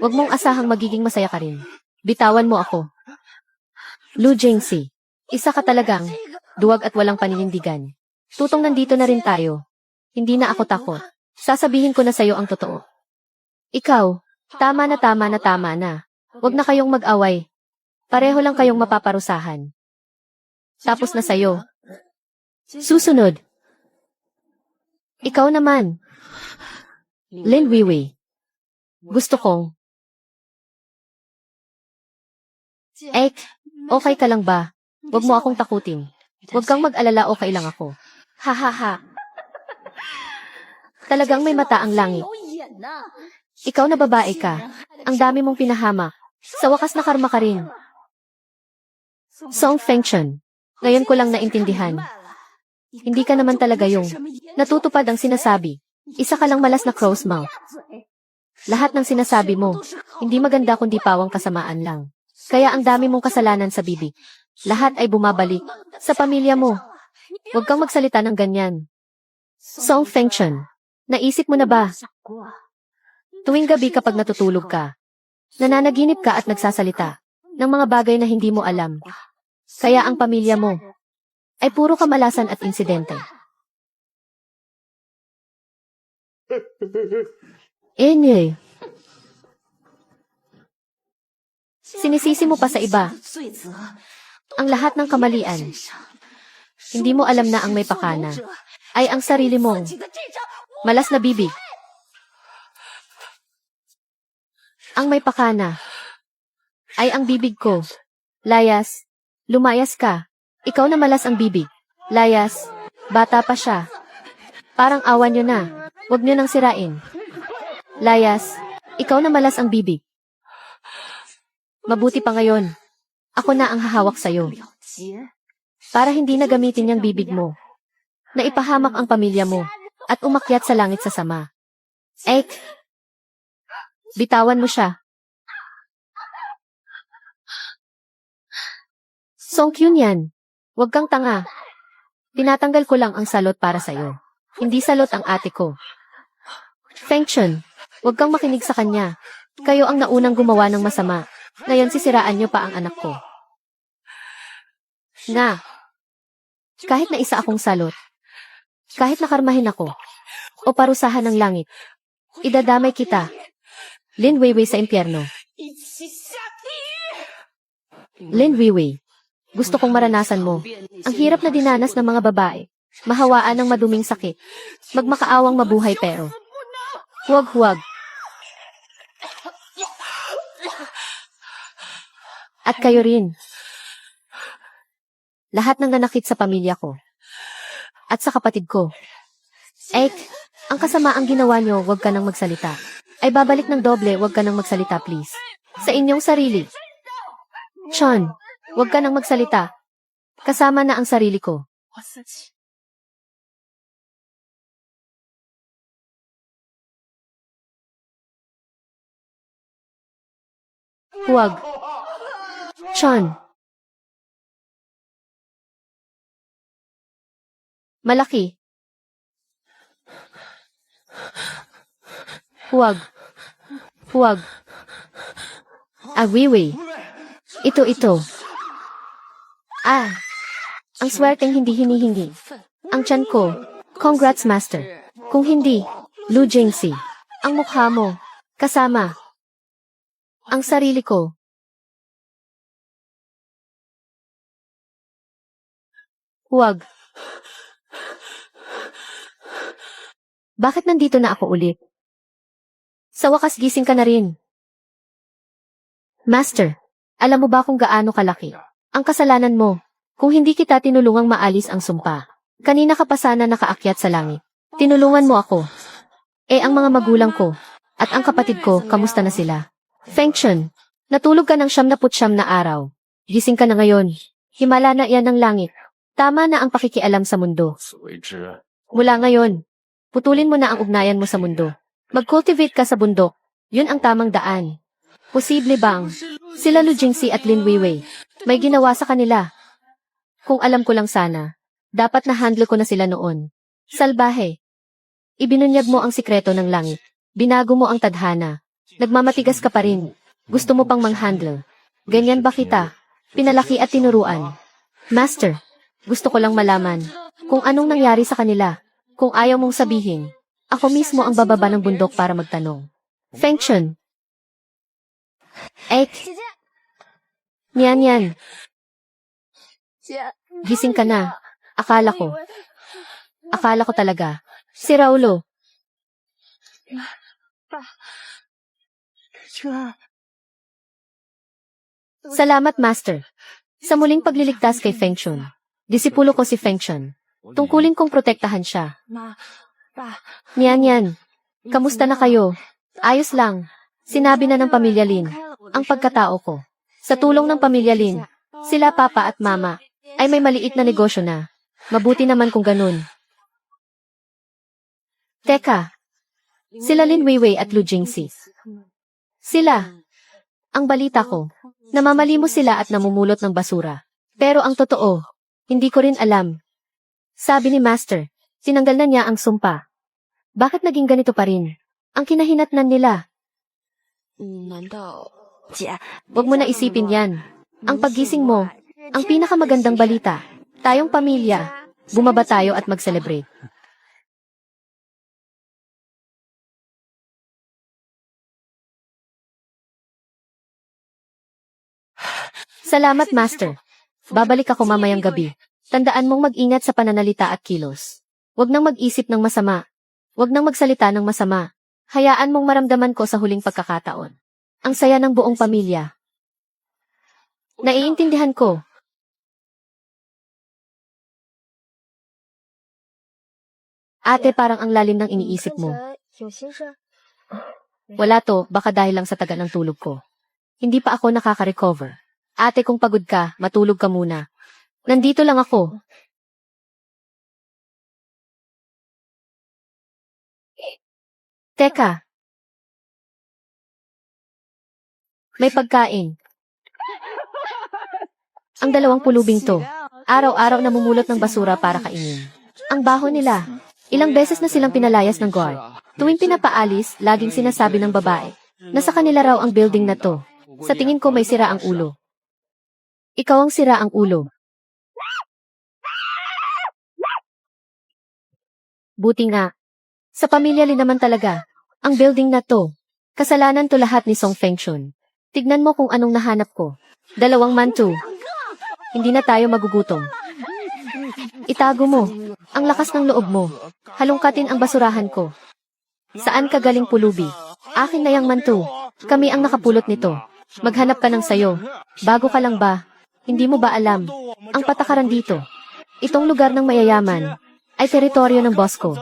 wag mong asahang magiging masaya ka rin. Bitawan mo ako. Lu Jingxi, isa ka talagang duwag at walang paninindigan. Tutong nandito na rin tayo. Hindi na ako takot. Sasabihin ko na sa'yo ang totoo. Ikaw, tama na. Huwag na kayong mag-away. Pareho lang kayong mapaparusahan. Tapos na sa'yo. Susunod. Ikaw naman. Lin Weiwei. Gusto kong. Okay ka lang ba? Huwag mo akong takutin. Huwag kang mag-alala, okay lang ako. Ha ha ha. Talagang may mata ang langit. Ikaw na babae ka. Ang dami mong pinahamak. Sa wakas na karma ka rin. Song Fengchen. Ngayon ko lang naintindihan. Hindi ka naman talaga yung natutupad ang sinasabi. Isa ka lang malas na crow's mouth. Lahat ng sinasabi mo, hindi maganda kundi pawang kasamaan lang. Kaya ang dami mong kasalanan sa bibig. Lahat ay bumabalik sa pamilya mo. Huwag kang magsalita ng ganyan. Song Fengchen, naisip mo na ba? Tuwing gabi kapag natutulog ka, nananaginip ka at nagsasalita ng mga bagay na hindi mo alam. Kaya ang pamilya mo ay puro kamalasan at insidente. Sinisisi mo pa sa iba ang lahat ng kamalian. Hindi mo alam na ang may pakana ay ang sarili mong malas na bibig. Ang may pakana ay ang bibig ko. Layas, lumayas ka. Ikaw na malas ang bibig. Layas, bata pa siya. Parang awan nyo na. Huwag nyo nang sirain. Layas, ikaw na malas ang bibig. Mabuti pa ngayon. Ako na ang hahawak sa'yo. Para hindi na gamitin yung bibig mo. Na ipahamak ang pamilya mo. At umakyat sa langit sa sama. Bitawan mo siya. Songkyun yan. Huwag kang tanga. Tinatanggal ko lang ang salot para sa'yo. Hindi salot ang ate ko. Fengchun, huwag kang makinig sa kanya. Kayo ang naunang gumawa ng masama. Ngayon sisiraan niyo pa ang anak ko. Nga. Kahit na isa akong salot. Kahit nakarmahin ako. O parusahan ng langit. Idadamay kita. Lin Weiwei sa impyerno. Lin Weiwei. Gusto kong maranasan mo. Ang hirap na dinanas ng mga babae. Mahawaan ng maduming sakit. Magmakaawang mabuhay pero. Huwag. At kayo rin. Lahat ng nanakit sa pamilya ko. At sa kapatid ko. Ek, ang kasama ang ginawa nyo, huwag ka nang magsalita. Ay babalik ng doble, huwag ka nang magsalita please. Sa inyong sarili. Sean, huwag ka nang magsalita. Kasama na ang sarili ko. Huwag. Sean. Malaki. Huwag. Weiwei. Ito. Ang swerteng hindi hinihingi. Ang tiyan ko. Congrats, Master. Kung hindi, Lu Jingxi. Ang mukha mo. Kasama. Ang sarili ko. Huwag. Bakit nandito na ako ulit? Sa wakas gising ka na rin. Master, alam mo ba kung gaano kalaki ang kasalanan mo? Kung hindi kita tinulungang maalis ang sumpa. Kanina ka pa sana nakaakyat sa langit. Tinulungan mo ako. Ang mga magulang ko at ang kapatid ko, kamusta na sila? Fengchun, natulog ka ng 79 na araw. Gising ka na ngayon. Himala na yan ng langit. Tama na ang pakikialam sa mundo. Mula ngayon, putulin mo na ang ugnayan mo sa mundo. Mag-cultivate ka sa bundok. Yun ang tamang daan. Posible bang sila Lu Jingxi at Lin Weiwei may ginawa sa kanila? Kung alam ko lang sana, dapat na-handle ko na sila noon. Salbahe. Ibinunyag mo ang sikreto ng langit. Binago mo ang tadhana. Nagmamatigas ka pa rin. Gusto mo pang mang-handle. Ganyan ba kita? Pinalaki at tinuruan. Master, gusto ko lang malaman kung anong nangyari sa kanila. Kung ayaw mong sabihin, ako mismo ang bababa ng bundok para magtanong. Fengchun. Niyan. Gising ka na. Akala ko talaga. Si Raulo. Salamat, Master. Sa muling pagliligtas kay Fengchun. Disipulo ko si Fengchun. Tungkulin kong protektahan siya. Niyan. Kamusta na kayo? Ayos lang. Sinabi na ng Pamilya Lin ang pagkatao ko. Sa tulong ng Pamilya Lin, sila Papa at Mama ay may maliit na negosyo na. Mabuti naman kung ganun. Teka, sila Lin Weiwei at Lu Jingxi. Sila, ang balita ko, namamalimos sila at namumulot ng basura. Pero ang totoo, hindi ko rin alam. Sabi ni Master, tinanggal na niya ang sumpa. Bakit naging ganito pa rin? Ang kinahinatnan nila. Huwag mo na isipin yan. Ang paggising mo, ang pinakamagandang balita. Tayong pamilya, bumaba tayo at mag-celebrate. Salamat, Master. Babalik ako mamayang gabi. Tandaan mong mag-ingat sa pananalita at kilos. Huwag nang mag-isip ng masama. Huwag nang magsalita ng masama. Hayaan mong maramdaman ko sa huling pagkakataon. Ang saya ng buong pamilya. Naiintindihan ko. Ate, parang ang lalim ng iniisip mo. Wala to, baka dahil lang sa taga ng tulog ko. Hindi pa ako nakaka-recover. Ate, kung pagod ka, matulog ka muna. Nandito lang ako. Teka. May pagkain. Ang dalawang pulubing to, araw-araw namumulot ng basura para kainin. Ang baho nila. Ilang beses na silang pinalayas ng guard. Tuwing pinapaalis, laging sinasabi ng babae na sa kanila raw ang building na to. Sa tingin ko may sira ang ulo. Ikaw ang sira ang ulo. Buti nga. Sa pamilya Lin naman talaga. Ang building na to. Kasalanan to lahat ni Song Fengchun. Tignan mo kung anong nahanap ko. 2 mantu. Hindi na tayo magugutom. Itago mo. Ang lakas ng loob mo. Halungkatin ang basurahan ko. Saan ka galing pulubi? Akin na yang mantu. Kami ang nakapulot nito. Maghanap ka ng sayo. Bago ka lang ba? Hindi mo ba alam? Ang patakaran dito. Itong lugar ng mayayaman ay teritoryo ng boss ko.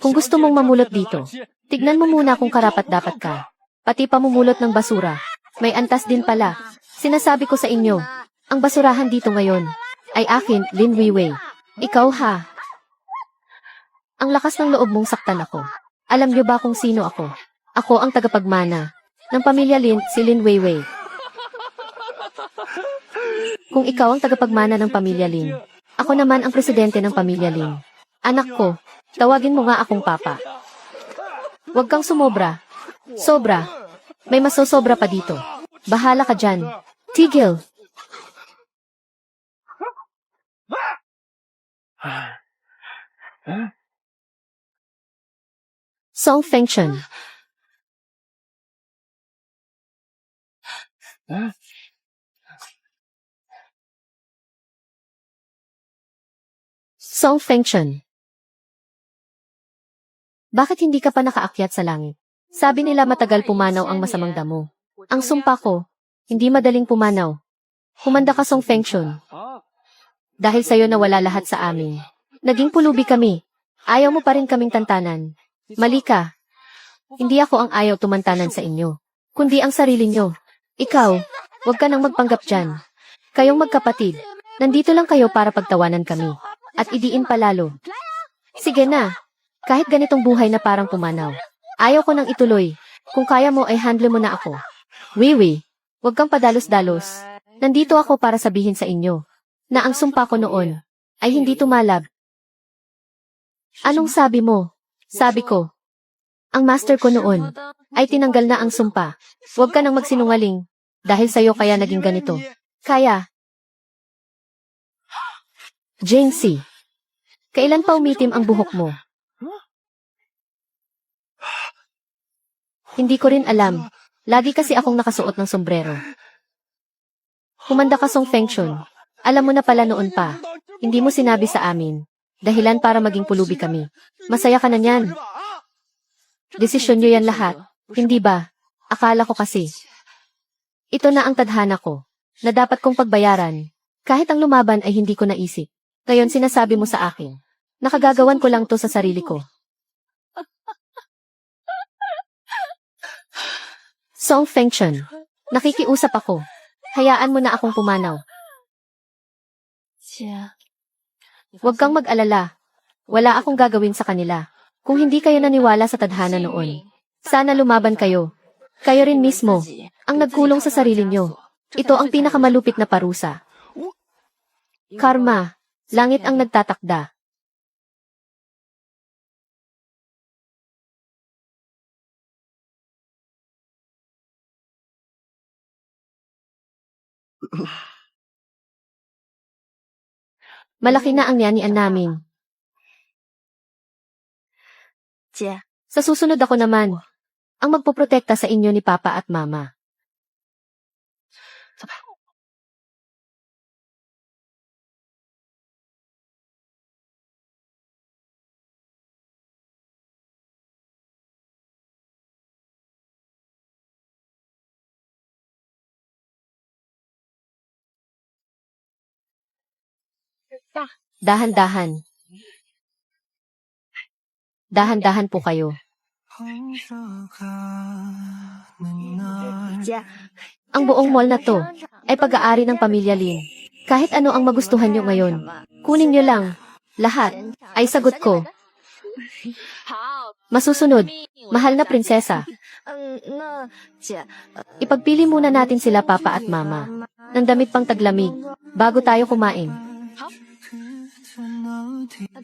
Kung gusto mong mamulot dito, tignan mo muna kung karapat-dapat ka. Pati pamumulot ng basura. May antas din pala. Sinasabi ko sa inyo, ang basurahan dito ngayon ay akin, Lin Weiwei. Ikaw ha? Ang lakas ng loob mong saktan ako. Alam niyo ba kung sino ako? Ako ang tagapagmana ng pamilya Lin, si Lin Weiwei. Kung ikaw ang tagapagmana ng pamilya Lin, ako naman ang presidente ng pamilya Lin. Anak ko, tawagin mo nga akong papa. Huwag kang sumobra. Sobra. May masosobra pa dito. Bahala ka dyan. Tigil. Song Fengchun. Song Fengchun. Bakit hindi ka pa nakaakyat sa langit? Sabi nila matagal pumanaw ang masamang damo. Ang sumpa ko, hindi madaling pumanaw. Humanda ka Song Fengchun. Dahil sa'yo nawala lahat sa amin. Naging pulubi kami. Ayaw mo pa rin kaming tantanan. Mali ka. Hindi ako ang ayaw tumantanan sa inyo, kundi ang sarili nyo. Ikaw, huwag ka nang magpanggap dyan. Kayong magkapatid, nandito lang kayo para pagtawanan kami. At idiin palalo. Sige na. Kahit ganitong buhay na parang pumanaw. Ayaw ko nang ituloy. Kung kaya mo ay handle mo na ako. Wiwi, huwag kang padalos-dalos. Nandito ako para sabihin sa inyo na ang sumpa ko noon ay hindi tumalab. Anong sabi mo? Sabi ko, ang master ko noon ay tinanggal na ang sumpa. Huwag ka nang magsinungaling dahil sa'yo kaya naging ganito. Kaya. Jane-C, kailan pa umitim ang buhok mo? Hindi ko rin alam. Lagi kasi akong nakasuot ng sombrero. Humanda ka Song Fengchun. Alam mo na pala noon pa. Hindi mo sinabi sa amin. Dahilan para maging pulubi kami. Masaya ka na niyan. Desisyon niyo yan lahat. Hindi ba? Akala ko kasi. Ito na ang tadhana ko, na dapat kong pagbayaran. Kahit ang lumaban ay hindi ko naisip. Ngayon sinasabi mo sa akin. Nakagagawan ko lang to sa sarili ko. Song Fengchun, nakikiusap ako. Hayaan mo na akong pumanaw. Huwag kang mag-alala. Wala akong gagawin sa kanila. Kung hindi kayo naniwala sa tadhana noon, sana lumaban kayo. Kayo rin mismo, ang nagkulong sa sarili nyo. Ito ang pinakamalupit na parusa. Karma, langit ang nagtatakda. Malaki na ang niyanian namin. Sa susunod ako naman, ang magpoprotekta sa inyo ni Papa at Mama. Dahan-dahan. Dahan-dahan po kayo. Ang buong mall na to ay pag-aari ng pamilya Lin. Kahit ano ang magustuhan nyo ngayon, kunin nyo lang. Lahat ay sagot ko. Masusunod, mahal na prinsesa. Ipagpili muna natin sila papa at mama ng damit pang taglamig bago tayo kumain.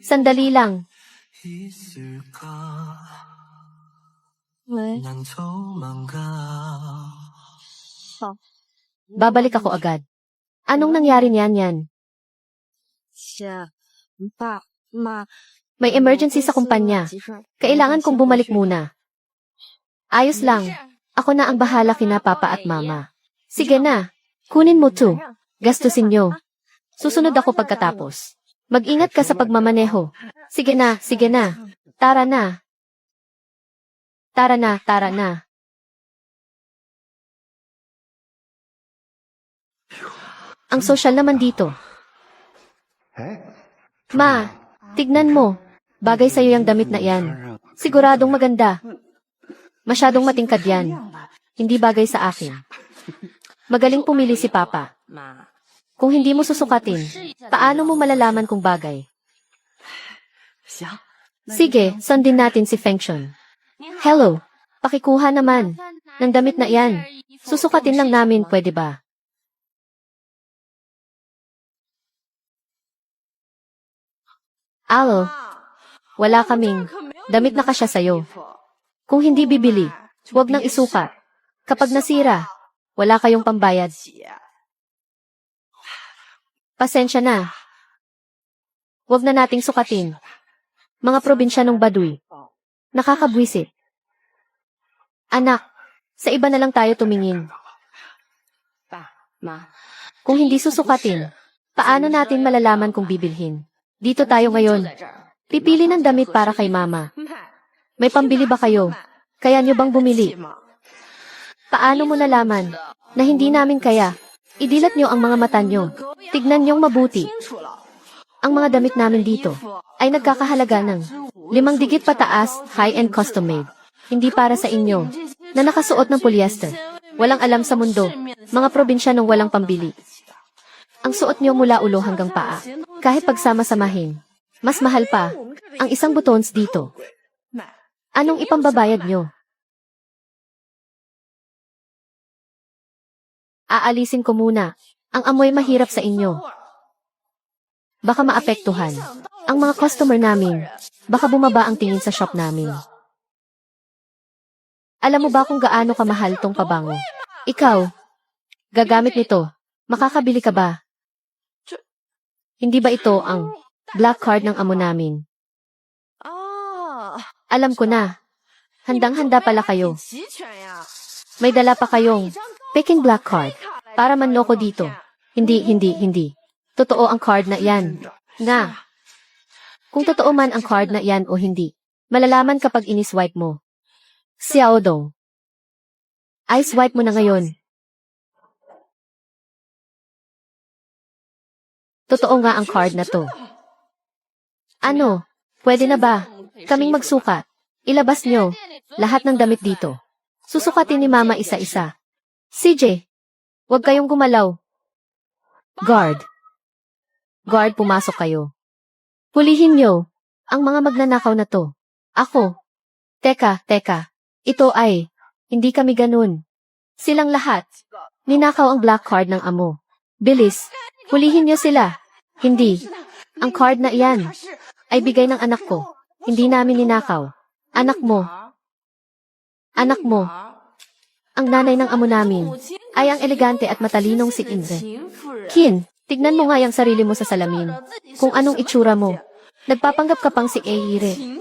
Sandali lang. Babalik ako agad. Anong nangyari niyan? May emergency sa kumpanya. Kailangan kong bumalik muna. Ayos lang. Ako na ang bahala kina papa at mama. Sige na. Kunin mo to. Gastusin nyo. Susunod ako pagkatapos. Mag-ingat ka sa pagmamaneho. Sige na, sige na. Tara na. Tara na, tara na. Ang sosyal naman dito. Ma, tignan mo. Bagay sa'yo yung damit na yan. Siguradong maganda. Masyadong matingkad yan. Hindi bagay sa akin. Magaling pumili si Papa. Kung hindi mo susukatin, paano mo malalaman kung bagay? Sige, sundin natin si Fengshun. Hello, pakikuha naman ng damit na yan. Susukatin lang namin, pwede ba? Alo, wala kaming damit na kasya sa'yo. Kung hindi bibili, huwag nang isukat. Kapag nasira, wala kayong pambayad. Pasensya na. Huwag na nating sukatin. Mga probinsyanong Baduy. Nakakabwisit. Anak, sa iba na lang tayo tumingin. Kung hindi susukatin, paano natin malalaman kung bibilhin? Dito tayo ngayon. Pipili ng damit para kay mama. May pambili ba kayo? Kaya nyo bang bumili? Paano mo nalaman na hindi namin kaya? Idilat nyo ang mga mata nyo. Tignan nyong mabuti. Ang mga damit namin dito ay nagkakahalaga ng 5 digit pataas, high-end custom-made. Hindi para sa inyo na nakasuot ng polyester. Walang alam sa mundo. Mga probinsyanong walang pambili. Ang suot nyo mula ulo hanggang paa. Kahit pagsama-samahin. Mas mahal pa ang isang buttons dito. Anong ipambabayad nyo? Aalisin ko muna. Ang amoy mahirap sa inyo. Baka maapektuhan ang mga customer namin. Baka bumaba ang tingin sa shop namin. Alam mo ba kung gaano kamahal tong pabango? Ikaw, gagamit nito. Makakabili ka ba? Hindi ba ito ang black card ng amo namin? Alam ko na. Handang-handa pala kayo. May dala pa kayong Peking black card para manloko dito. Hindi. Totoo ang card na iyan. Nga. Kung totoo man ang card na iyan o hindi, malalaman kapag iniswipe mo. Xiaodong. Ay swipe mo na ngayon. Totoo nga ang card na to. Ano? Pwede na ba? Kaming magsukat. Ilabas nyo lahat ng damit dito. Susukatin ni Mama isa-isa. CJ, huwag kayong gumalaw. Guard. Guard, pumasok kayo. Hulihin nyo ang mga magnanakaw na to. Ako. Teka. Ito ay, hindi kami ganun. Silang lahat. Ninakaw ang black card ng amo. Bilis, hulihin nyo sila. Hindi. Ang card na iyan ay bigay ng anak ko. Hindi namin ninakaw. Anak mo. Ang nanay ng amo namin ay ang elegante at matalinong si Inre. Kin, tignan mo nga yung sarili mo sa salamin. Kung anong itsura mo. Nagpapanggap ka pang si Eire.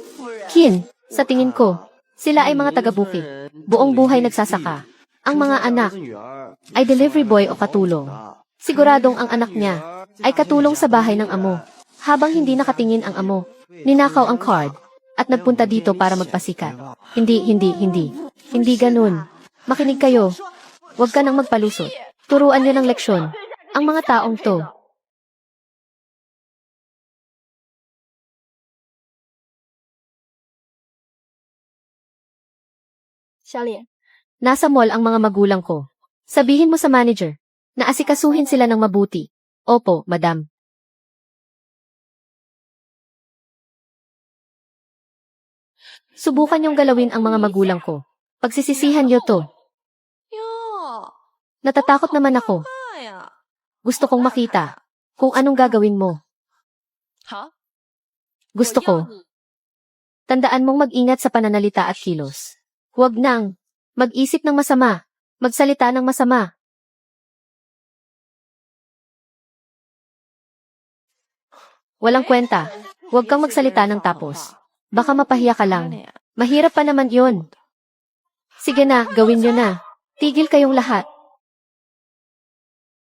Kin, sa tingin ko, sila ay mga taga-bukid. Buong buhay nagsasaka. Ang mga anak ay delivery boy o katulong. Siguradong ang anak niya ay katulong sa bahay ng amo. Habang hindi nakatingin ang amo, ninakaw ang card at nagpunta dito para magpasikat. Hindi. Hindi ganun. Makinig kayo. Huwag ka nang magpalusot. Turuan niyo ng leksyon. Ang mga taong to. Nasa mall ang mga magulang ko. Sabihin mo sa manager na asikasuhin sila ng mabuti. Opo, madam. Subukan niyong galawin ang mga magulang ko. Pagsisisihan niyo to. Natatakot naman ako. Gusto kong makita kung anong gagawin mo. Gusto ko. Tandaan mong mag-ingat sa pananalita at kilos. Huwag nang mag-isip ng masama, magsalita ng masama. Walang kwenta. Huwag kang magsalita ng tapos. Baka mapahiya ka lang. Mahirap pa naman yun. Sige na, gawin nyo na. Tigil kayong lahat.